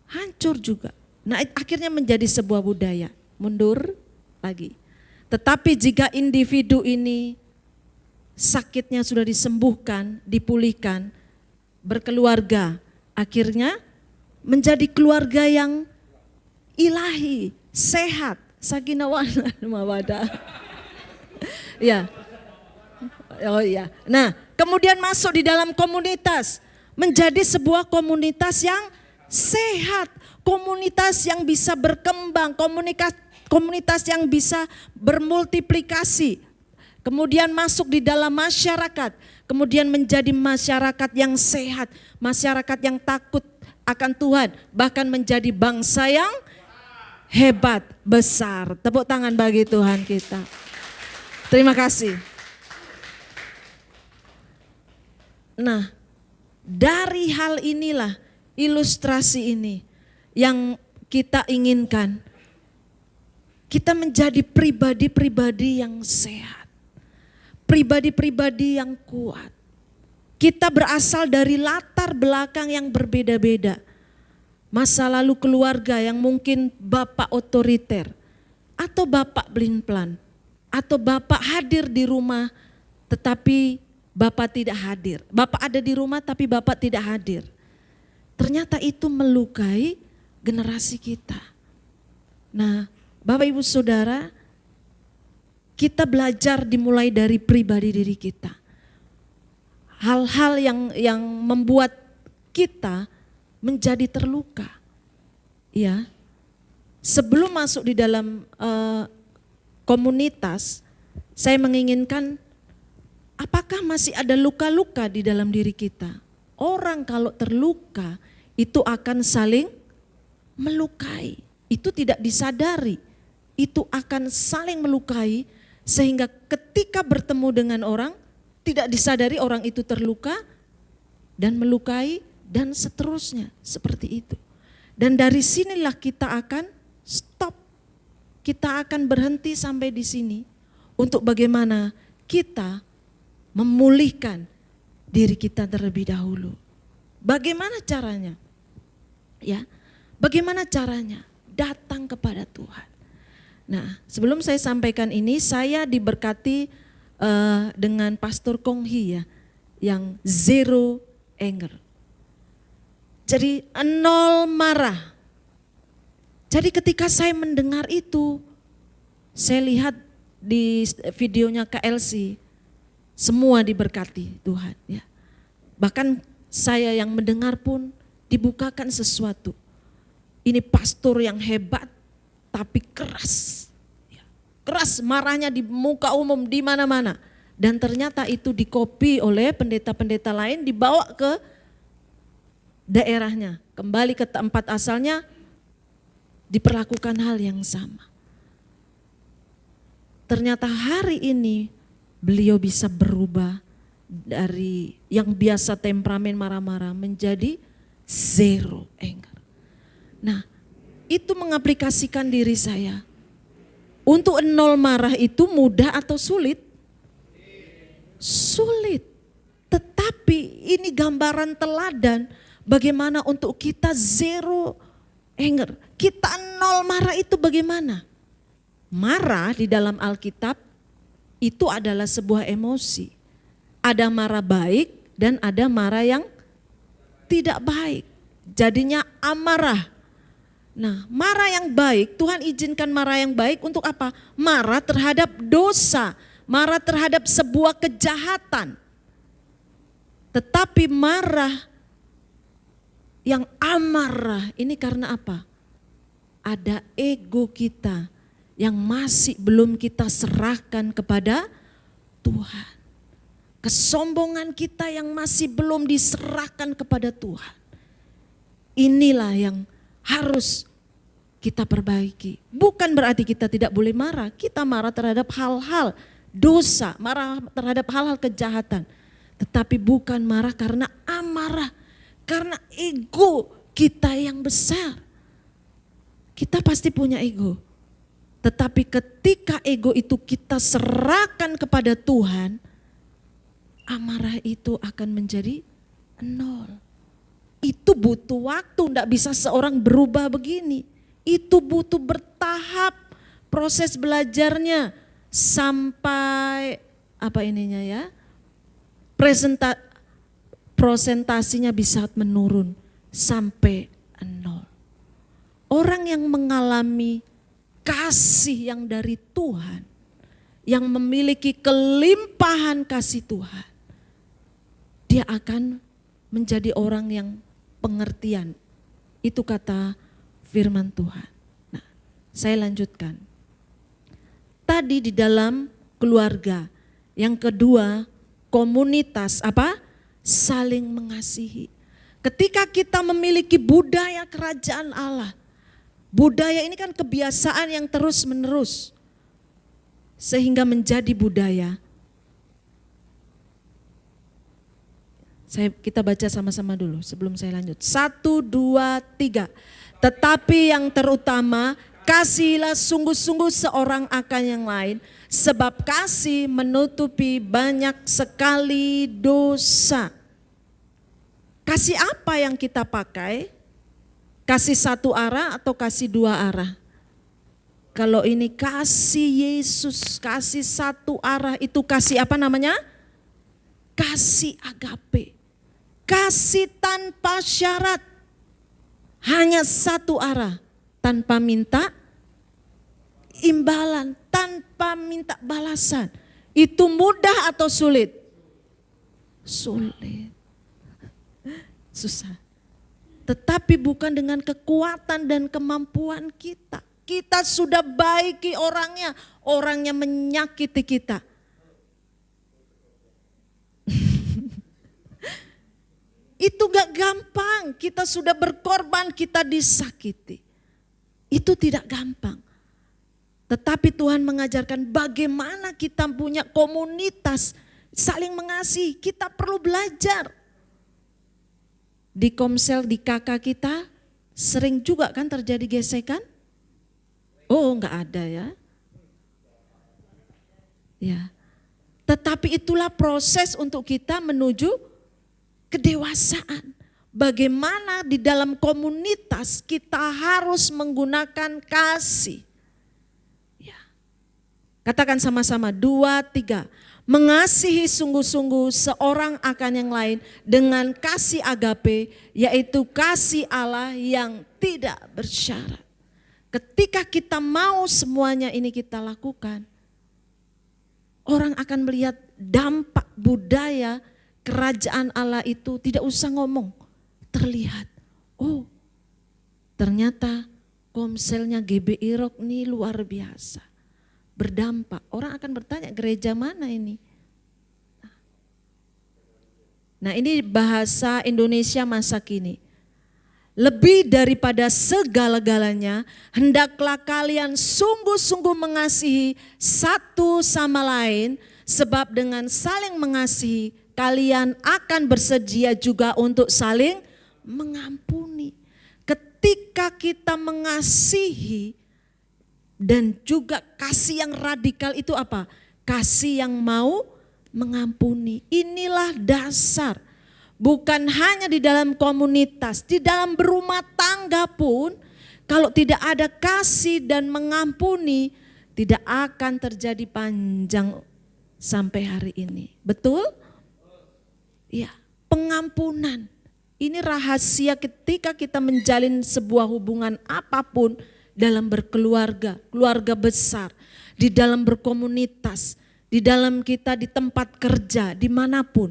hancur juga. Nah, akhirnya menjadi sebuah budaya. Mundur lagi. Tetapi jika individu ini sakitnya sudah disembuhkan, dipulihkan, berkeluarga, akhirnya menjadi keluarga yang ilahi, sehat, sakinah mawaddah. Ya. Oh iya. Nah, kemudian masuk di dalam komunitas, menjadi sebuah komunitas yang sehat, komunitas yang bisa berkembang, komunitas yang bisa bermultiplikasi. Kemudian masuk di dalam masyarakat, kemudian menjadi masyarakat yang sehat, masyarakat yang takut akan Tuhan, bahkan menjadi bangsa yang hebat, besar. Tepuk tangan bagi Tuhan kita. Terima kasih. Nah, dari hal inilah, ilustrasi ini yang kita inginkan. Kita menjadi pribadi-pribadi yang sehat. Pribadi-pribadi yang kuat. Kita berasal dari latar belakang yang berbeda-beda. Masa lalu keluarga yang mungkin bapak otoriter, atau bapak blin-plan, atau bapak hadir di rumah tetapi bapak tidak hadir. Bapak ada di rumah tapi bapak tidak hadir. Ternyata itu melukai generasi kita. Nah, Bapak Ibu Saudara, kita belajar dimulai dari pribadi diri kita. Hal-hal yang membuat kita menjadi terluka. Ya. Sebelum masuk di dalam komunitas, saya menginginkan apakah masih ada luka-luka di dalam diri kita? Orang kalau terluka itu akan saling melukai. Itu tidak disadari. Itu akan saling melukai sehingga ketika bertemu dengan orang tidak disadari orang itu terluka dan melukai dan seterusnya seperti itu. Dan dari sinilah kita akan stop. Kita akan berhenti sampai di sini untuk bagaimana kita memulihkan diri kita terlebih dahulu. Bagaimana caranya? Ya, bagaimana caranya? Datang kepada Tuhan. Nah, sebelum saya sampaikan ini, saya diberkati dengan Pastor Kong Hee ya, yang zero anger. Jadi nol marah. Jadi ketika saya mendengar itu, saya lihat di videonya KLC, semua diberkati Tuhan. Ya. Bahkan saya yang mendengar pun dibukakan sesuatu. Ini pastor yang hebat tapi keras. Keras marahnya di muka umum di mana-mana. Dan ternyata itu dikopi oleh pendeta-pendeta lain, dibawa ke daerahnya. Kembali ke tempat asalnya, diperlakukan hal yang sama. Ternyata hari ini beliau bisa berubah dari yang biasa temperamen marah-marah menjadi zero anger. Nah, itu mengaplikasikan diri saya. Untuk nol marah itu mudah atau sulit? Sulit. Tetapi ini gambaran teladan bagaimana untuk kita zero anger. Kita nol marah itu bagaimana? Marah di dalam Alkitab itu adalah sebuah emosi. Ada marah baik dan ada marah yang tidak baik. Jadinya amarah. Nah, marah yang baik, Tuhan izinkan marah yang baik untuk apa? Marah terhadap dosa, marah terhadap sebuah kejahatan. Tetapi marah yang amarah ini karena apa? Ada ego kita yang masih belum kita serahkan kepada Tuhan. Kesombongan kita yang masih belum diserahkan kepada Tuhan. Inilah yang harus kita perbaiki. Bukan berarti kita tidak boleh marah. Kita marah terhadap hal-hal dosa, marah terhadap hal-hal kejahatan. Tetapi bukan marah karena amarah, karena ego kita yang besar. Kita pasti punya ego. Tetapi ketika ego itu kita serahkan kepada Tuhan, amarah itu akan menjadi nol. Itu butuh waktu, tidak bisa seorang berubah begini. Itu butuh bertahap proses belajarnya sampai apa ininya ya, presentasinya bisa menurun sampai nol. Orang yang mengalami kasih yang dari Tuhan, yang memiliki kelimpahan kasih Tuhan, dia akan menjadi orang yang pengertian. Itu kata firman Tuhan. Nah, saya lanjutkan. Tadi di dalam keluarga, yang kedua komunitas apa? Saling mengasihi. Ketika kita memiliki budaya kerajaan Allah, budaya ini kan kebiasaan yang terus menerus sehingga menjadi budaya. Kita baca sama-sama dulu sebelum saya lanjut. 1, 2, 3. Tetapi yang terutama, kasihilah sungguh-sungguh seorang akan yang lain, sebab kasih menutupi banyak sekali dosa. Kasih apa yang kita pakai? Kasih satu arah atau kasih dua arah? Kalau ini kasih Yesus, kasih satu arah, itu kasih apa namanya? Kasih agape. Kasih tanpa syarat. Hanya satu arah, tanpa minta imbalan, tanpa minta balasan. Itu mudah atau sulit? Sulit. Susah. Tetapi bukan dengan kekuatan dan kemampuan kita. Kita sudah baiki orangnya, orangnya menyakiti kita. Itu gak gampang, kita sudah berkorban, kita disakiti. Itu tidak gampang. Tetapi Tuhan mengajarkan bagaimana kita punya komunitas saling mengasihi. Kita perlu belajar. Di Komsel, di kakak kita sering juga kan terjadi gesekan? Oh enggak ada ya. Ya. Tetapi itulah proses untuk kita menuju kedewasaan. Bagaimana di dalam komunitas kita harus menggunakan kasih. Ya. Katakan sama-sama 2, 3. Mengasihi sungguh-sungguh seorang akan yang lain dengan kasih agape, yaitu kasih Allah yang tidak bersyarat. Ketika kita mau semuanya ini kita lakukan, orang akan melihat dampak budaya kerajaan Allah itu tidak usah ngomong, terlihat. Oh, ternyata Komselnya GBI Rock ini luar biasa. Berdampak. Orang akan bertanya, gereja mana ini? Nah, ini bahasa Indonesia masa kini. Lebih daripada segala-galanya, hendaklah kalian sungguh-sungguh mengasihi satu sama lain, sebab dengan saling mengasihi, kalian akan bersedia juga untuk saling mengampuni. Ketika kita mengasihi, dan juga kasih yang radikal itu apa? Kasih yang mau mengampuni. Inilah dasar. Bukan hanya di dalam komunitas, di dalam berumah tangga pun, kalau tidak ada kasih dan mengampuni, tidak akan terjadi panjang sampai hari ini. Betul? Ya, pengampunan. Ini rahasia ketika kita menjalin sebuah hubungan apapun, dalam berkeluarga, keluarga besar, di dalam berkomunitas, di dalam kita di tempat kerja, dimanapun.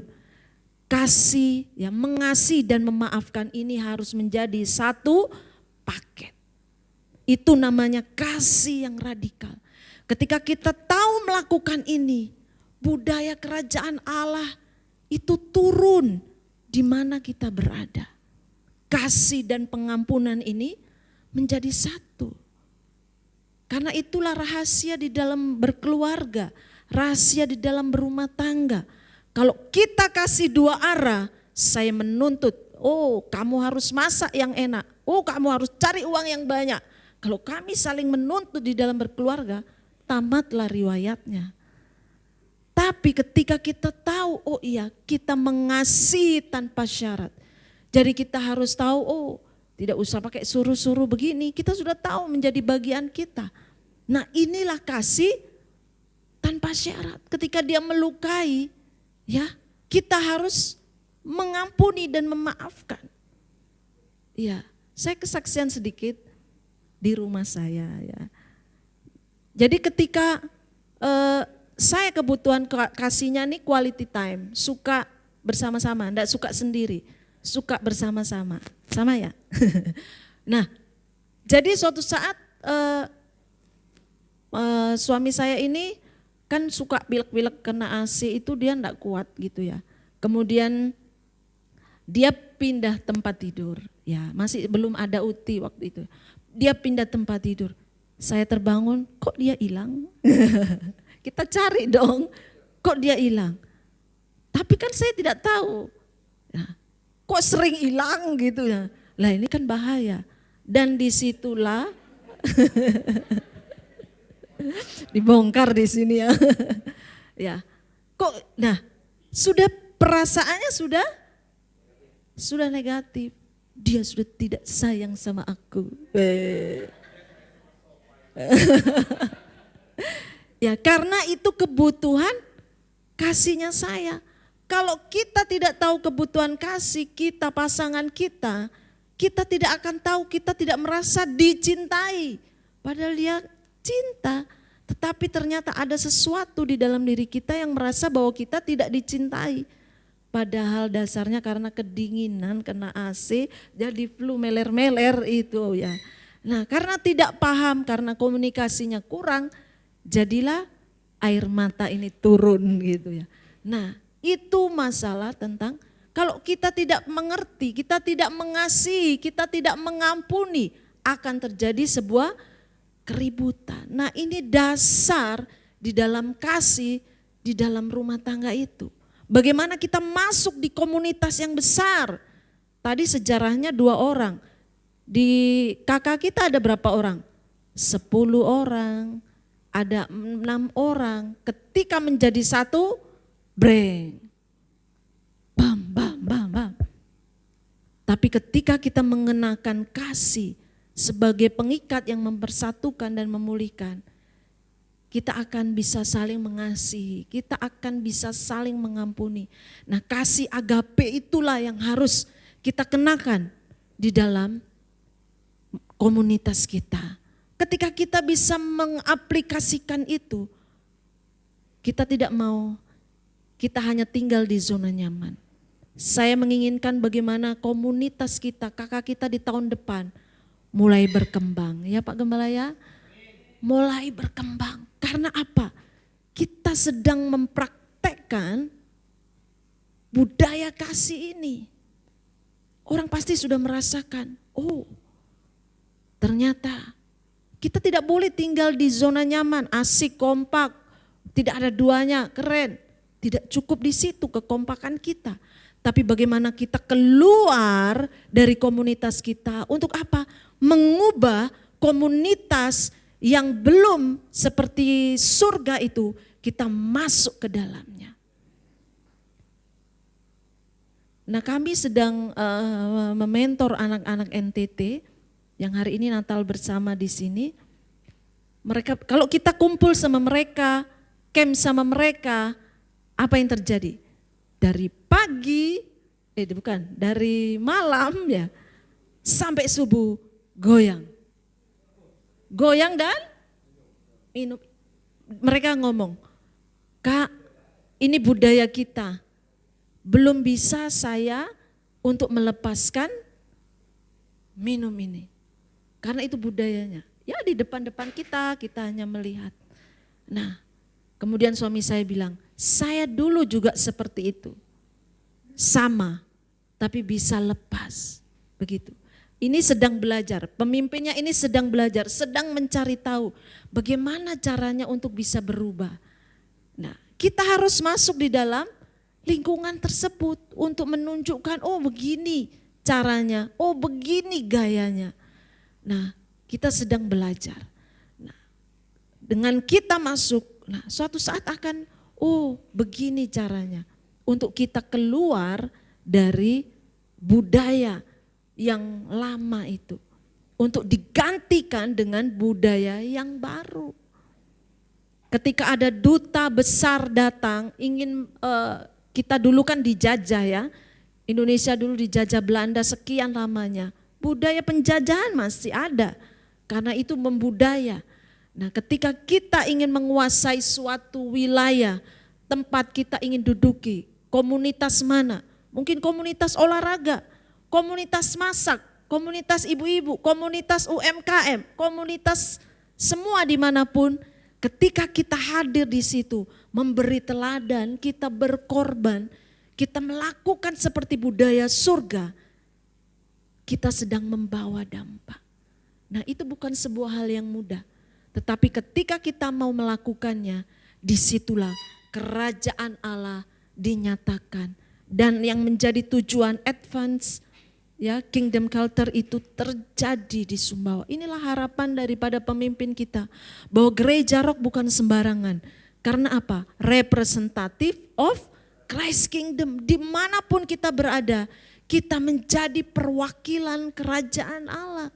Kasih, ya, mengasihi dan memaafkan ini harus menjadi satu paket. Itu namanya kasih yang radikal. Ketika kita tahu melakukan ini, budaya kerajaan Allah itu turun di mana kita berada. Kasih dan pengampunan ini menjadi satu. Karena itulah rahasia di dalam berkeluarga, rahasia di dalam berumah tangga. Kalau kita kasih dua arah, saya menuntut, oh kamu harus masak yang enak, oh kamu harus cari uang yang banyak. Kalau kami saling menuntut di dalam berkeluarga, tamatlah riwayatnya. Tapi ketika kita tahu, oh iya kita mengasihi tanpa syarat. Jadi kita harus tahu, oh tidak usah pakai suruh-suruh begini, kita sudah tahu menjadi bagian kita. Nah inilah kasih tanpa syarat. Ketika dia melukai, ya kita harus mengampuni dan memaafkan. Ya, saya kesaksian sedikit di rumah saya. Ya. Jadi ketika saya kebutuhan kasihnya nih quality time, suka bersama-sama, enggak suka sendiri, suka bersama-sama. Sama ya? Nah, jadi suatu saat suami saya ini kan suka pilek-pilek kena AC itu dia enggak kuat gitu ya. Kemudian dia pindah tempat tidur, ya masih belum ada UTI waktu itu. Dia pindah tempat tidur, saya terbangun, kok dia hilang? Kita cari dong, kok dia hilang? Tapi kan saya tidak tahu, nah, kok sering hilang gitu ya. Lah ini kan bahaya. Dan disitulah dibongkar di sini ya. Ya, kok, nah sudah perasaannya sudah negatif. Dia sudah tidak sayang sama aku. Ya karena itu kebutuhan kasihnya saya. Kalau kita tidak tahu kebutuhan kasih kita, pasangan kita tidak akan tahu, kita tidak merasa dicintai. Padahal dia cinta, tetapi ternyata ada sesuatu di dalam diri kita yang merasa bahwa kita tidak dicintai. Padahal dasarnya karena kedinginan, kena AC, jadi flu meler-meler itu ya. Nah karena tidak paham, karena komunikasinya kurang, jadilah air mata ini turun gitu ya. Nah itu masalah tentang kalau kita tidak mengerti, kita tidak mengasihi, kita tidak mengampuni, akan terjadi sebuah keributan. Nah ini dasar di dalam kasih, di dalam rumah tangga itu. Bagaimana kita masuk di komunitas yang besar. Tadi sejarahnya 2 orang. Di kakak kita ada berapa orang? 10 orang, ada 6 orang. Ketika menjadi satu, breng. Bam, bam, bam, bam. Tapi ketika kita mengenakan kasih sebagai pengikat yang mempersatukan dan memulihkan, kita akan bisa saling mengasihi, kita akan bisa saling mengampuni. Nah kasih agape itulah yang harus kita kenakan di dalam komunitas kita. Ketika kita bisa mengaplikasikan itu, kita tidak mau, kita hanya tinggal di zona nyaman. Saya menginginkan bagaimana komunitas kita, kakak kita di tahun depan mulai berkembang. Ya Pak Gembala ya, mulai berkembang. Karena apa? Kita sedang mempraktekkan budaya kasih ini. Orang pasti sudah merasakan, oh ternyata kita tidak boleh tinggal di zona nyaman, asik, kompak, tidak ada duanya, keren. Tidak cukup di situ kekompakan kita. Tapi bagaimana kita keluar dari komunitas kita untuk apa? Mengubah komunitas yang belum seperti surga itu, kita masuk ke dalamnya. Nah kami sedang mementor anak-anak NTT yang hari ini Natal bersama di sini. Mereka, kalau kita kumpul sama mereka, camp sama mereka, apa yang terjadi? Dari pagi, dari malam ya, sampai subuh goyang. Goyang dan minum. Mereka ngomong, Kak ini budaya kita, belum bisa saya untuk melepaskan minum ini. Karena itu budayanya. Ya di depan-depan kita hanya melihat. Nah kemudian suami saya bilang, saya dulu juga seperti itu. Sama, tapi bisa lepas. Begitu. Ini sedang belajar, pemimpinnya ini sedang belajar, sedang mencari tahu bagaimana caranya untuk bisa berubah. Nah, kita harus masuk di dalam lingkungan tersebut untuk menunjukkan, oh begini caranya, oh begini gayanya. Nah, kita sedang belajar. Nah, dengan kita masuk, nah suatu saat akan, oh begini caranya. Untuk kita keluar dari budaya yang lama itu, untuk digantikan dengan budaya yang baru. Ketika ada duta besar datang, ingin kita dulu kan dijajah ya, Indonesia dulu dijajah Belanda sekian lamanya, budaya penjajahan masih ada, karena itu membudaya. Nah ketika kita ingin menguasai suatu wilayah, tempat kita ingin duduki, komunitas mana, mungkin komunitas olahraga, komunitas masak, komunitas ibu-ibu, komunitas UMKM, komunitas semua dimanapun, Ketika kita hadir di situ, memberi teladan, kita berkorban, kita melakukan seperti budaya surga, kita sedang membawa dampak. Nah, itu bukan sebuah hal yang mudah. Tetapi ketika kita mau melakukannya, disitulah kerajaan Allah dinyatakan. Dan yang menjadi tujuan advance, ya, kingdom culture itu terjadi di Sumbawa. Inilah harapan daripada pemimpin kita, bahwa gereja rock bukan sembarangan. Karena apa? Representative of Christ kingdom. Dimanapun kita berada, kita menjadi perwakilan kerajaan Allah.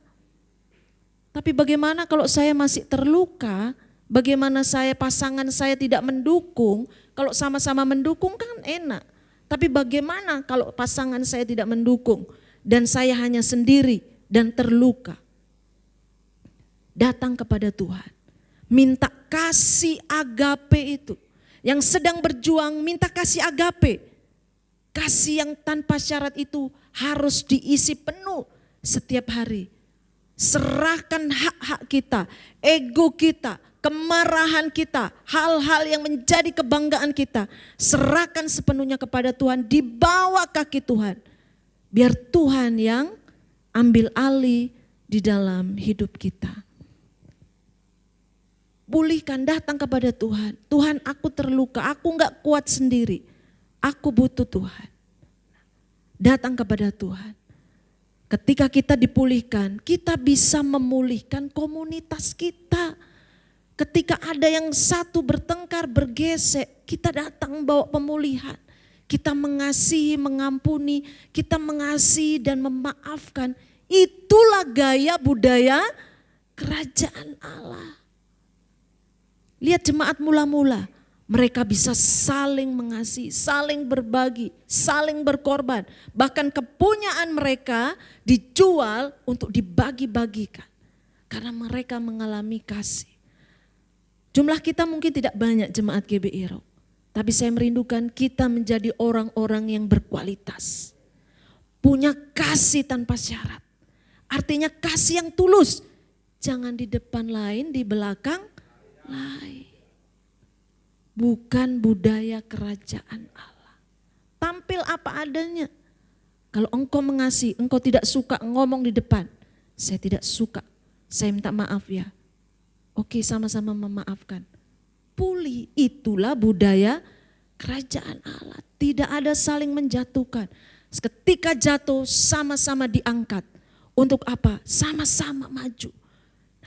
Tapi bagaimana kalau saya masih terluka? Bagaimana pasangan saya tidak mendukung? Kalau sama-sama mendukung kan enak. Tapi bagaimana kalau pasangan saya tidak mendukung dan saya hanya sendiri dan terluka? Datang kepada Tuhan. Minta kasih agape itu. Yang sedang berjuang minta kasih agape. Kasih yang tanpa syarat itu harus diisi penuh setiap hari. Serahkan hak-hak kita, ego kita, kemarahan kita, hal-hal yang menjadi kebanggaan kita. Serahkan sepenuhnya kepada Tuhan, di bawah kaki Tuhan. Biar Tuhan yang ambil alih di dalam hidup kita. Pulihkan, datang kepada Tuhan. Tuhan, aku terluka, aku gak kuat sendiri. Aku butuh Tuhan. Datang kepada Tuhan. Ketika kita dipulihkan, kita bisa memulihkan komunitas kita. Ketika ada yang satu bertengkar, bergesek, kita datang bawa pemulihan. Kita mengasihi, mengampuni, kita mengasihi dan memaafkan. Itulah gaya budaya kerajaan Allah. Lihat jemaat mula-mula. Mereka bisa saling mengasihi, saling berbagi, saling berkorban. Bahkan kepunyaan mereka dijual untuk dibagi-bagikan. Karena mereka mengalami kasih. Jumlah kita mungkin tidak banyak jemaat GBI Rock. Tapi saya merindukan kita menjadi orang-orang yang berkualitas. Punya kasih tanpa syarat. Artinya kasih yang tulus. Jangan di depan lain, di belakang lain. Bukan budaya kerajaan Allah. Tampil apa adanya. Kalau engkau mengasihi, engkau tidak suka ngomong di depan. Saya tidak suka, saya minta maaf ya. Oke, sama-sama memaafkan. Pulih, itulah budaya kerajaan Allah. Tidak ada saling menjatuhkan. Ketika jatuh sama-sama diangkat. Untuk apa? Sama-sama maju.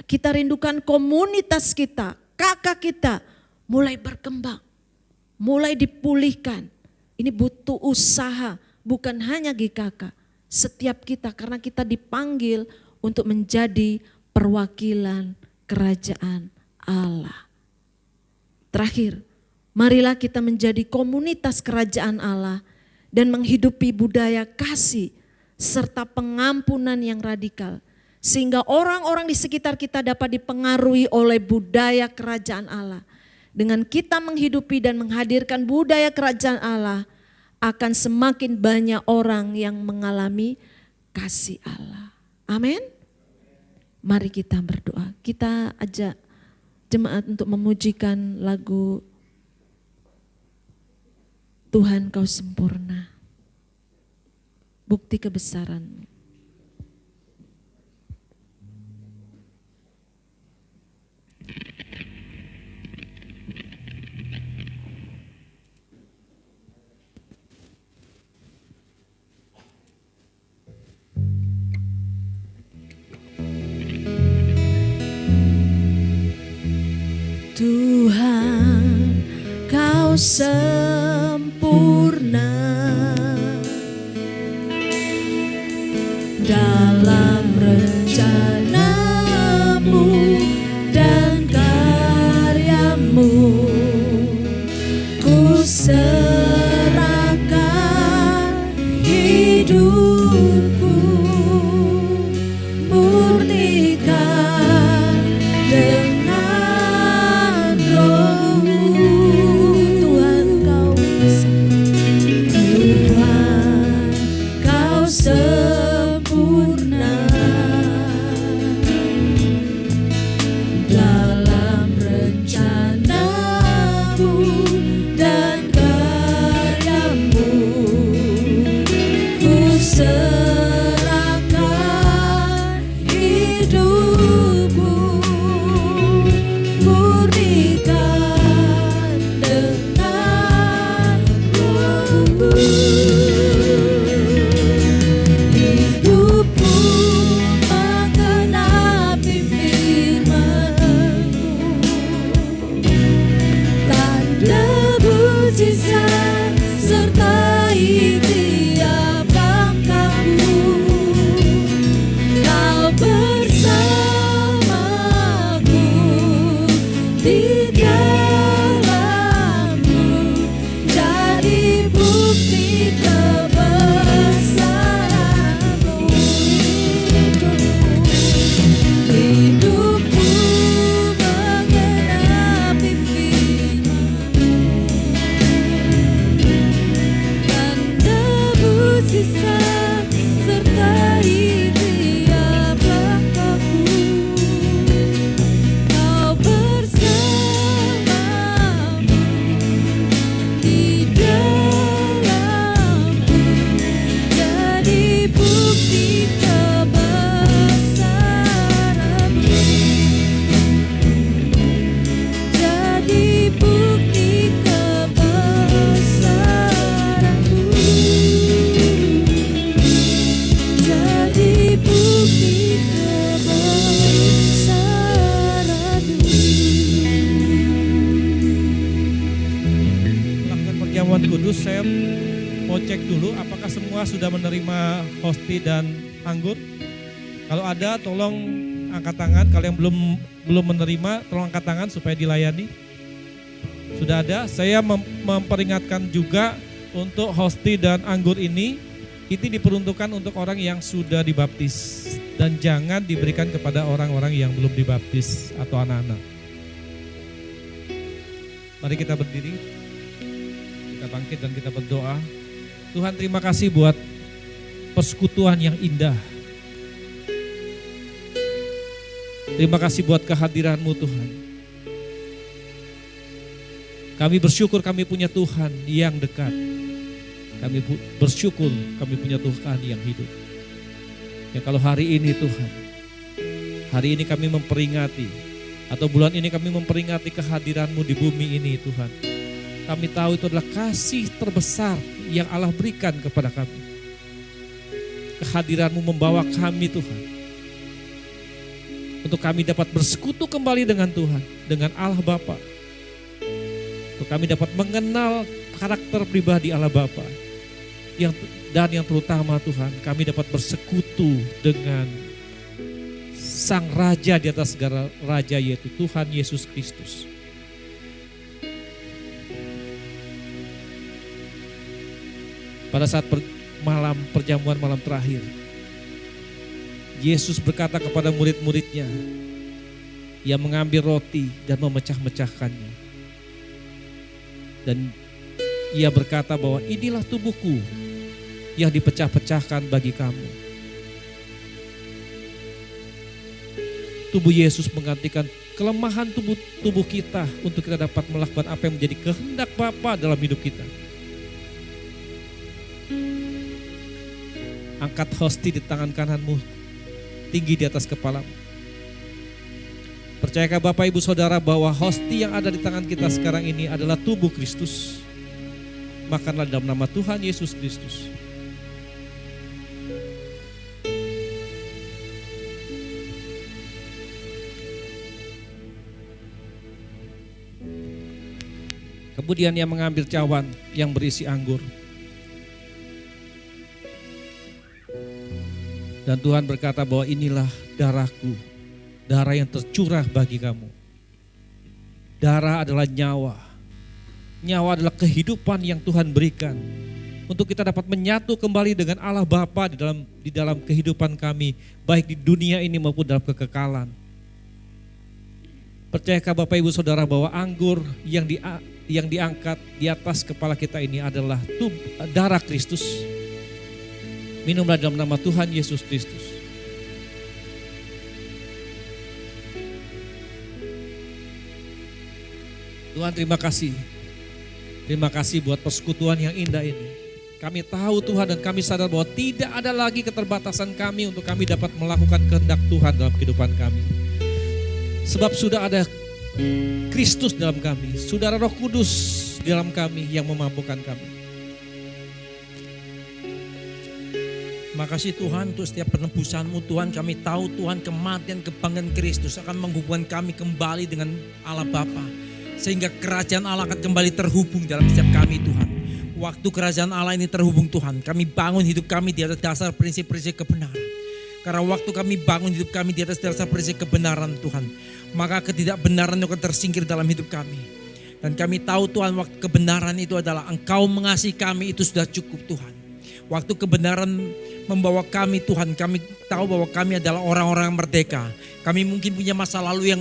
Kita rindukan komunitas kita, kakak kita, mulai berkembang, mulai dipulihkan. Ini butuh usaha, bukan hanya GKK. Setiap kita, karena kita dipanggil untuk menjadi perwakilan kerajaan Allah. Terakhir, marilah kita menjadi komunitas kerajaan Allah dan menghidupi budaya kasih serta pengampunan yang radikal. Sehingga orang-orang di sekitar kita dapat dipengaruhi oleh budaya kerajaan Allah. Dengan kita menghidupi dan menghadirkan budaya kerajaan Allah, akan semakin banyak orang yang mengalami kasih Allah. Amin. Mari kita berdoa. Kita ajak jemaat untuk memujikan lagu Tuhan Kau Sempurna. Bukti kebesaran. Tuhan, Kau sempurna dalam rencana-Mu dan karya-Mu. Ku serahkan hidupku, murnikan dengan Tuhan Kau sempurna dalam rencana. bukti kebesaran-Mu. Jadi bukti kebesaran-Mu. Jadi bukti kebesaran-Mu. Melakukan perjamuan kudus, saya mau cek dulu apakah semua sudah menerima hosti dan anggur. Kalau ada tolong angkat tangan, kalau yang belum menerima tolong angkat tangan supaya dilayani. Sudah ada, saya memperingatkan juga untuk hosti dan anggur ini diperuntukkan untuk orang yang sudah dibaptis dan jangan diberikan kepada orang-orang yang belum dibaptis atau anak-anak. Mari kita berdiri, kita bangkit dan kita berdoa. Tuhan, terima kasih buat persekutuan yang indah. Terima kasih buat kehadiran-Mu Tuhan. Kami bersyukur kami punya Tuhan yang dekat. Kami bersyukur kami punya Tuhan yang hidup. Ya kalau hari ini Tuhan, hari ini kami memperingati, atau bulan ini kami memperingati kehadiran-Mu di bumi ini Tuhan. Kami tahu itu adalah kasih terbesar yang Allah berikan kepada kami. Kehadiran-Mu membawa kami Tuhan, untuk kami dapat bersekutu kembali dengan Tuhan, dengan Allah Bapa. Untuk kami dapat mengenal karakter pribadi Allah Bapa. Dan yang terutama Tuhan, kami dapat bersekutu dengan Sang Raja di atas segala raja, yaitu Tuhan Yesus Kristus. Pada saat perjamuan malam terakhir, Yesus berkata kepada murid-muridnya, Ia mengambil roti dan memecah-mecahkannya. Dan Ia berkata bahwa inilah tubuhku yang dipecah-pecahkan bagi kamu. Tubuh Yesus menggantikan kelemahan tubuh kita untuk kita dapat melakukan apa yang menjadi kehendak Bapa dalam hidup kita. Angkat hosti di tangan kananmu, tinggi di atas kepalamu. Percayakah Bapak Ibu Saudara bahwa hosti yang ada di tangan kita sekarang ini adalah tubuh Kristus? Makanlah dalam nama Tuhan Yesus Kristus. Kemudian ia mengambil cawan yang berisi anggur. Dan Tuhan berkata bahwa inilah darahku, darah yang tercurah bagi kamu. Darah adalah nyawa. Nyawa adalah kehidupan yang Tuhan berikan untuk kita dapat menyatu kembali dengan Allah Bapa di dalam kehidupan kami, baik di dunia ini maupun dalam kekekalan. Percayakah Bapak Ibu Saudara bahwa anggur yang diangkat di atas kepala kita ini adalah darah Kristus? Minumlah dalam nama Tuhan Yesus Kristus. Tuhan, terima kasih. Terima kasih buat persekutuan yang indah ini. Kami tahu Tuhan dan kami sadar bahwa tidak ada lagi keterbatasan kami untuk kami dapat melakukan kehendak Tuhan dalam kehidupan kami. Sebab sudah ada Kristus dalam kami, sudah ada Roh Kudus dalam kami yang memampukan kami. Makasih Tuhan untuk setiap penebusan-Mu Tuhan. Kami tahu Tuhan kematian kebangkitan Kristus akan menghubungkan kami kembali dengan Allah Bapa. Sehingga kerajaan Allah akan kembali terhubung dalam setiap kami Tuhan. Waktu kerajaan Allah ini terhubung Tuhan, kami bangun hidup kami di atas dasar prinsip-prinsip kebenaran. Karena waktu kami bangun hidup kami di atas dasar prinsip kebenaran Tuhan, maka ketidakbenaran akan tersingkir dalam hidup kami. Dan kami tahu Tuhan waktu kebenaran itu adalah Engkau mengasihi kami, itu sudah cukup Tuhan. Waktu kebenaran membawa kami Tuhan, kami tahu bahwa kami adalah orang-orang yang merdeka. Kami mungkin punya masa lalu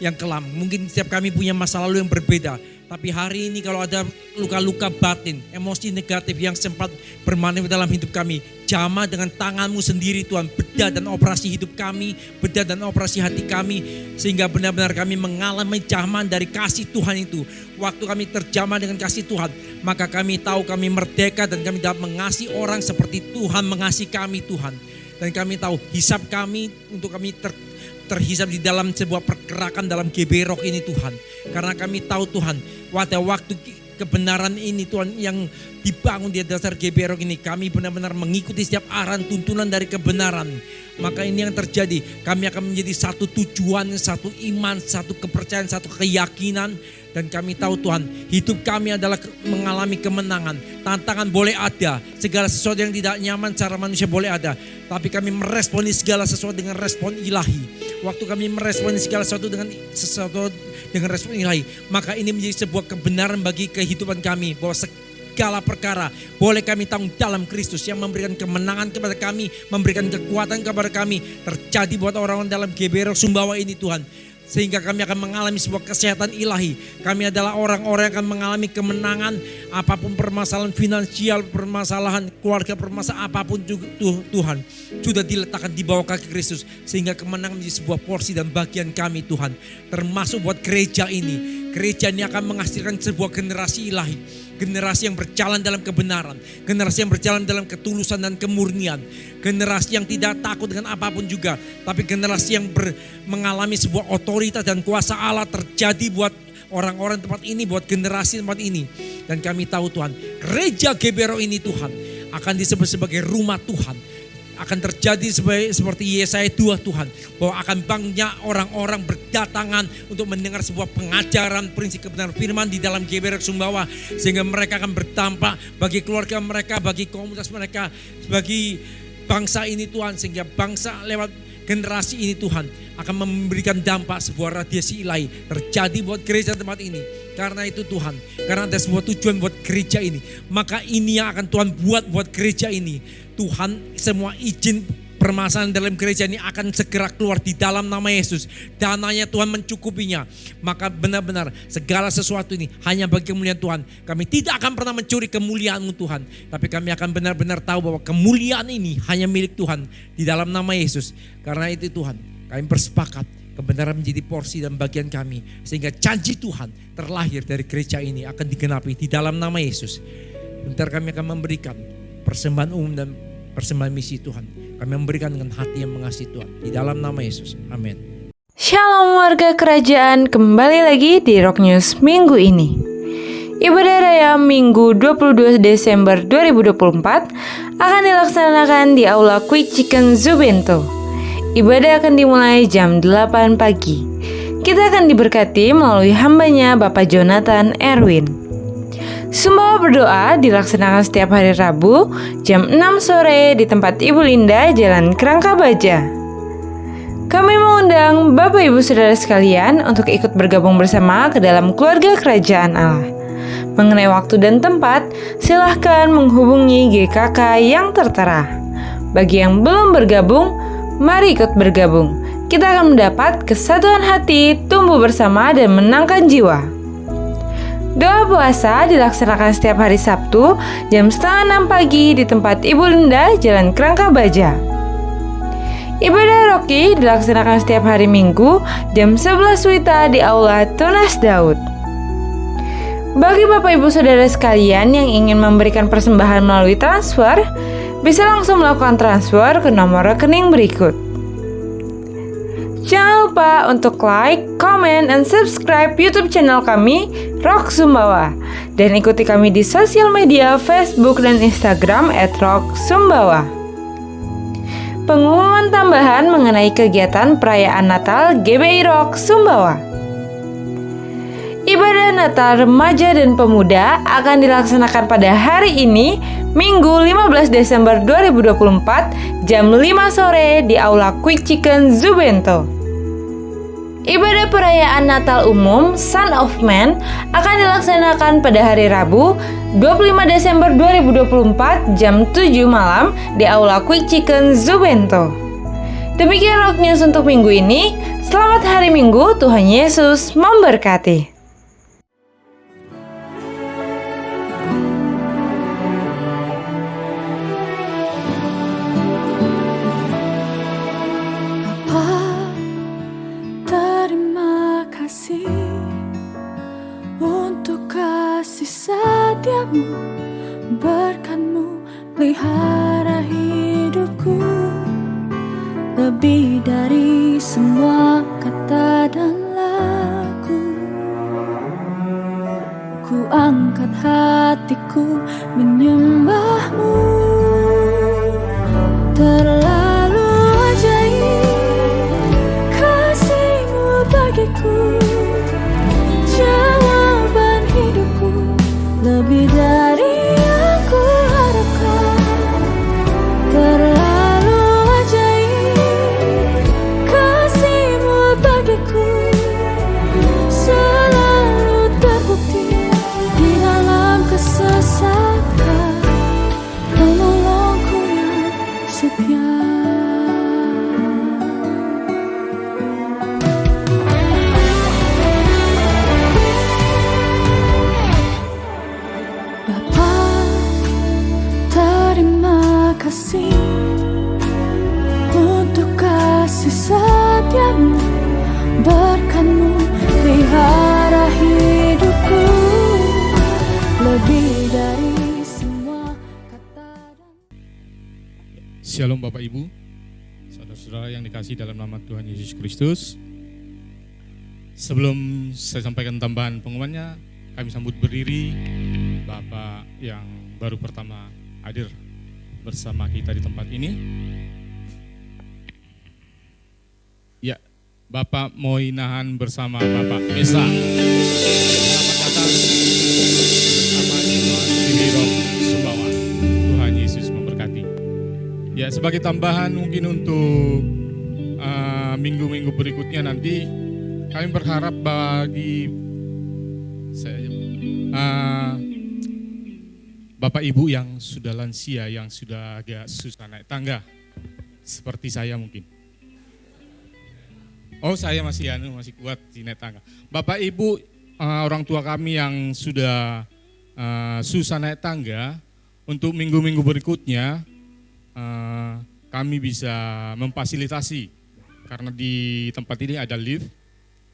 yang kelam, mungkin setiap kami punya masa lalu yang berbeda. Tapi hari ini kalau ada luka-luka batin, emosi negatif yang sempat bermanfaat dalam hidup kami, jamah dengan tangan-Mu sendiri Tuhan, bedah dan operasi hidup kami, bedah dan operasi hati kami, sehingga benar-benar kami mengalami jamah dari kasih Tuhan itu. Waktu kami terjamah dengan kasih Tuhan, maka kami tahu kami merdeka dan kami dapat mengasihi orang seperti Tuhan mengasihi kami Tuhan. Dan kami tahu hisap kami untuk kami terhisap di dalam sebuah pergerakan dalam GBROK ini Tuhan. Karena kami tahu Tuhan, pada waktu kebenaran ini Tuhan yang dibangun di dasar GBROK ini, kami benar-benar mengikuti setiap arahan tuntunan dari kebenaran. Maka ini yang terjadi, kami akan menjadi satu tujuan, satu iman, satu kepercayaan, satu keyakinan. Dan kami tahu Tuhan, hidup kami adalah mengalami kemenangan. Tantangan boleh ada, segala sesuatu yang tidak nyaman secara manusia boleh ada. Tapi kami meresponi segala sesuatu dengan respon ilahi. Waktu kami meresponi segala sesuatu dengan respon ilahi, maka ini menjadi sebuah kebenaran bagi kehidupan kami. Bahwa segala perkara boleh kami tanggung dalam Kristus yang memberikan kemenangan kepada kami, memberikan kekuatan kepada kami. Terjadi buat orang-orang dalam GBROK Sumbawa ini Tuhan. Sehingga kami akan mengalami sebuah kesehatan ilahi. Kami adalah orang-orang yang akan mengalami kemenangan. Apapun permasalahan finansial, permasalahan keluarga, permasalahan apapun juga Tuhan sudah diletakkan di bawah kaki Kristus. Sehingga kemenangan menjadi sebuah porsi dan bagian kami Tuhan. Termasuk buat gereja ini. Gereja ini akan menghasilkan sebuah generasi ilahi. Generasi yang berjalan dalam kebenaran. Generasi yang berjalan dalam ketulusan dan kemurnian. Generasi yang tidak takut dengan apapun juga. Tapi generasi yang mengalami sebuah otoritas dan kuasa Allah terjadi buat orang-orang tempat ini, buat generasi tempat ini. Dan kami tahu Tuhan, gereja GBROK ini Tuhan akan disebut sebagai rumah Tuhan. Akan terjadi seperti Yesaya 2 Tuhan. Bahwa akan banyak orang-orang berdatangan untuk mendengar sebuah pengajaran prinsip kebenaran firman di dalam GBROK Sumbawa. Sehingga mereka akan berdampak bagi keluarga mereka, bagi komunitas mereka, bagi bangsa ini Tuhan. Sehingga bangsa lewat generasi ini Tuhan akan memberikan dampak sebuah radiasi ilahi terjadi buat gereja tempat ini. Karena itu Tuhan, karena ada sebuah tujuan buat gereja ini, maka ini yang akan Tuhan buat gereja ini. Tuhan, semua izin permasalahan dalam gereja ini akan segera keluar di dalam nama Yesus. Dananya Tuhan mencukupinya. Maka benar-benar segala sesuatu ini hanya bagi kemuliaan Tuhan. Kami tidak akan pernah mencuri kemuliaan-Mu Tuhan. Tapi kami akan benar-benar tahu bahwa kemuliaan ini hanya milik Tuhan di dalam nama Yesus. Karena itu Tuhan, kami bersepakat kebenaran menjadi porsi dan bagian kami. Sehingga janji Tuhan terlahir dari gereja ini akan digenapi di dalam nama Yesus. Bentar kami akan memberikan persembahan umum dan persembahan misi Tuhan. Kami memberikan dengan hati yang mengasihi Tuhan. Di dalam nama Yesus. Amin. Shalom warga kerajaan, kembali lagi di Rock News minggu ini. Ibadah Raya Minggu 22 Desember 2024 akan dilaksanakan di Aula Quick Chicken Zubento. Ibadah akan dimulai jam 8 pagi. Kita akan diberkati melalui hambanya Bapak Jonathan Erwin. Sumbawa berdoa dilaksanakan setiap hari Rabu jam 6 sore di tempat Ibu Linda, Jalan Kerangka Baja. Kami mengundang Bapak Ibu Saudara sekalian untuk ikut bergabung bersama ke dalam keluarga kerajaan Allah. Mengenai waktu dan tempat, silahkan menghubungi GKK yang tertera. Bagi yang belum bergabung, mari ikut bergabung. Kita akan mendapat kesatuan hati, tumbuh bersama dan menangkan jiwa. Doa puasa dilaksanakan setiap hari Sabtu jam 5:30 pagi di tempat Ibu Linda, Jalan Kerangka Baja. Ibadah Roki dilaksanakan setiap hari Minggu jam 11 WITA di Aula Tunas Daud. Bagi Bapak Ibu Saudara sekalian yang ingin memberikan persembahan melalui transfer, bisa langsung melakukan transfer ke nomor rekening berikut. Jangan lupa untuk like, comment, dan subscribe YouTube channel kami, Rock Sumbawa. Dan ikuti kami di sosial media Facebook dan Instagram @rocksumbawa. Pengumuman tambahan mengenai kegiatan perayaan Natal GBI Rock Sumbawa. Ibadah Natal Remaja dan Pemuda akan dilaksanakan pada hari ini, Minggu 15 Desember 2024, jam 5 sore di Aula Quick Chicken Zubento. Ibadah perayaan Natal umum Son of Man akan dilaksanakan pada hari Rabu 25 Desember 2024 jam 7 malam di Aula Quick Chicken Zubento. Demikian Rock News untuk minggu ini. Selamat hari Minggu, Tuhan Yesus memberkati. lebih dari semua kata dan lagu. Ku angkat hatiku menyembahmu. Terlalu ajaib kasih-Mu bagiku, jawaban hidupku lebih dari yang ku harapkan. Terlalu ajaib kasih-Mu bagiku, selalu terbukti di dalam kesesakan. Penolongku yang setia. Bapa, terima kasih untuk kasih setia-Mu, berkat-Mu pelihara hidupku lebih dari semua kata dan. Shalom Bapak Ibu, saudara-saudara yang dikasihi dalam nama Tuhan Yesus Kristus. Sebelum saya sampaikan tambahan pengumumannya, kami sambut berdiri Bapak yang baru pertama hadir bersama kita di tempat ini. Ya, Bapak Moinahan bersama Bapak Mesa. Selamat datang bersama Dewi Roh Sumbawa. Tuhan Yesus memberkati. Ya, sebagai tambahan mungkin untuk minggu-minggu berikutnya nanti kami berharap bagi Bapak Ibu yang sudah lansia, yang sudah agak susah naik tangga, seperti saya mungkin. Oh, saya masih kuat di naik tangga. Bapak Ibu, orang tua kami yang sudah susah naik tangga, untuk minggu-minggu berikutnya kami bisa memfasilitasi, karena di tempat ini ada lift,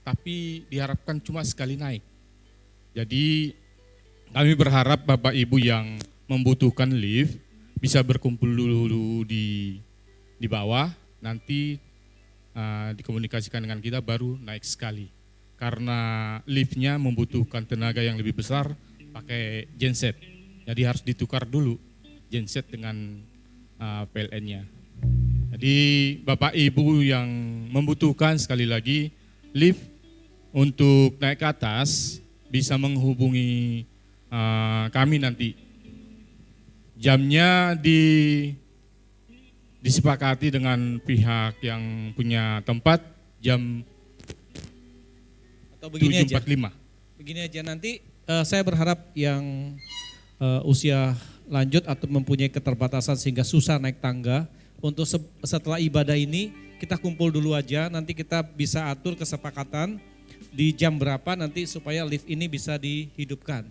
tapi diharapkan cuma sekali naik. Jadi kami berharap Bapak Ibu yang membutuhkan lift bisa berkumpul dulu di bawah, nanti dikomunikasikan dengan kita baru naik sekali. Karena liftnya membutuhkan tenaga yang lebih besar pakai genset. Jadi harus ditukar dulu genset dengan PLN-nya. Jadi Bapak Ibu yang membutuhkan sekali lagi lift untuk naik ke atas bisa menghubungi kami nanti. Jamnya disepakati dengan pihak yang punya tempat jam Atau begini 7.45. aja. Begini aja, nanti saya berharap yang usia lanjut atau mempunyai keterbatasan sehingga susah naik tangga, untuk setelah ibadah ini kita kumpul dulu aja, nanti kita bisa atur kesepakatan di jam berapa nanti supaya lift ini bisa dihidupkan.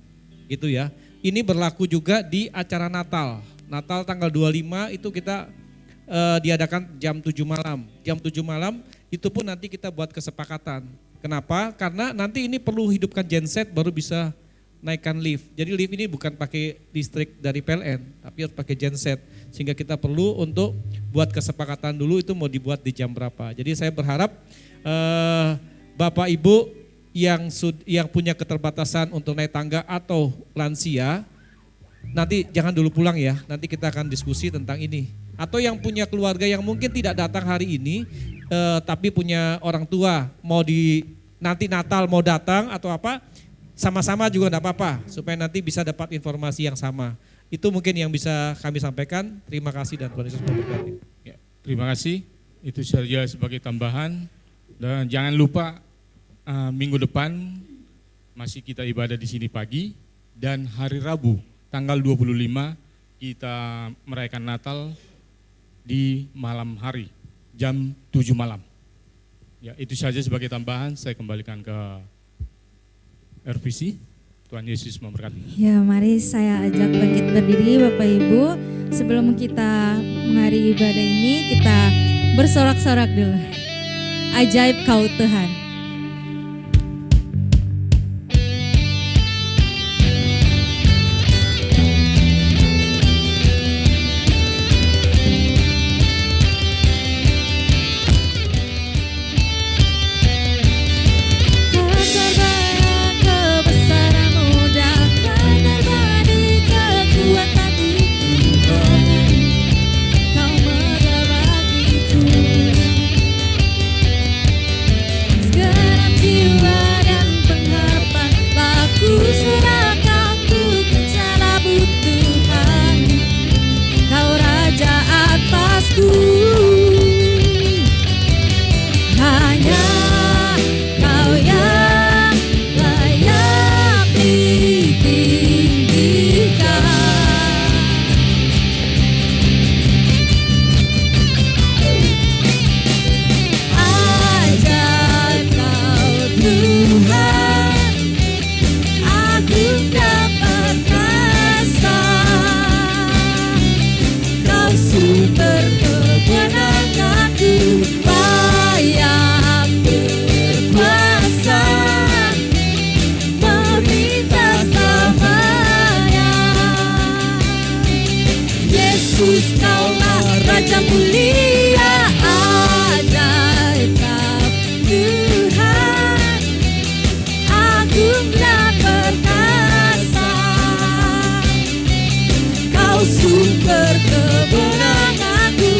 Gitu ya. Ini berlaku juga di acara Natal. Natal tanggal 25 itu kita diadakan jam 7 malam. Jam 7 malam itu pun nanti kita buat kesepakatan. Kenapa? Karena nanti ini perlu hidupkan genset baru bisa naikkan lift. Jadi lift ini bukan pakai listrik dari PLN, tapi harus pakai genset. Sehingga kita perlu untuk buat kesepakatan dulu itu mau dibuat di jam berapa. Jadi saya berharap Bapak Ibu yang punya keterbatasan untuk naik tangga atau lansia, nanti jangan dulu pulang ya, nanti kita akan diskusi tentang ini. Atau yang punya keluarga yang mungkin tidak datang hari ini, tapi punya orang tua, mau nanti Natal mau datang atau apa, sama-sama juga enggak apa-apa, supaya nanti bisa dapat informasi yang sama. Itu mungkin yang bisa kami sampaikan. Terima kasih dan Tuhan Yesus memberkati. Ya, terima kasih, itu saja sebagai tambahan. Dan jangan lupa minggu depan masih kita ibadah di sini pagi, dan hari Rabu tanggal 25 kita merayakan Natal di malam hari jam 7 malam. Ya, itu saja sebagai tambahan, saya kembalikan ke RVC. Tuhan Yesus memberkati. Ya, mari saya ajak bangkit berdiri Bapak Ibu. Sebelum kita mengakhiri ibadah ini, kita bersorak-sorak dulu. Ajaib Kau Tuhan. mulia ajaib Tuhan, agung dan perkasa. Kau sumber kemenanganku,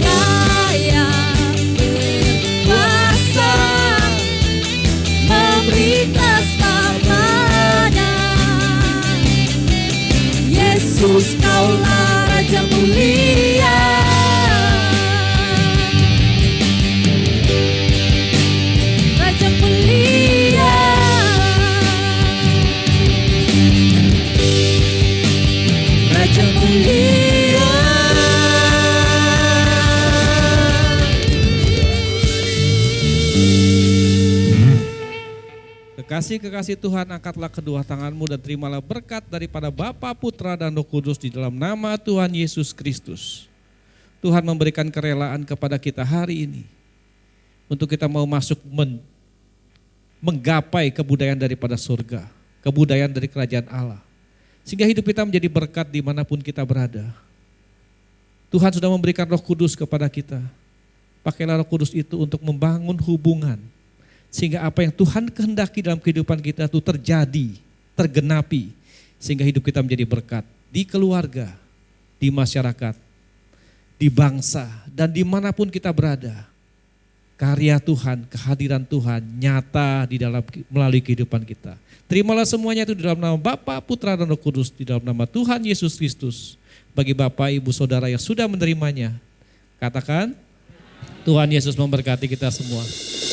layak berkuasa, memberi keselamatan. Yesus, Kaulah Raja mulia, Raja mulia, Raja mulia. Kekasih-kekasih Tuhan, angkatlah kedua tanganmu dan terimalah berkat daripada Bapa, Putra, dan Roh Kudus di dalam nama Tuhan Yesus Kristus. Tuhan memberikan kerelaan kepada kita hari ini untuk kita mau masuk menggapai kebudayaan daripada surga, kebudayaan dari kerajaan Allah. Sehingga hidup kita menjadi berkat dimanapun kita berada. Tuhan sudah memberikan Roh Kudus kepada kita. Pakailah Roh Kudus itu untuk membangun hubungan. Sehingga apa yang Tuhan kehendaki dalam kehidupan kita itu terjadi, tergenapi. Sehingga hidup kita menjadi berkat di keluarga, di masyarakat, di bangsa, dan dimanapun kita berada. Karya Tuhan, kehadiran Tuhan nyata di dalam melalui kehidupan kita. Terimalah semuanya itu di dalam nama Bapa, Putra, dan Roh Kudus, di dalam nama Tuhan Yesus Kristus. Bagi Bapak, Ibu, Saudara yang sudah menerimanya, katakan, Tuhan Yesus memberkati kita semua.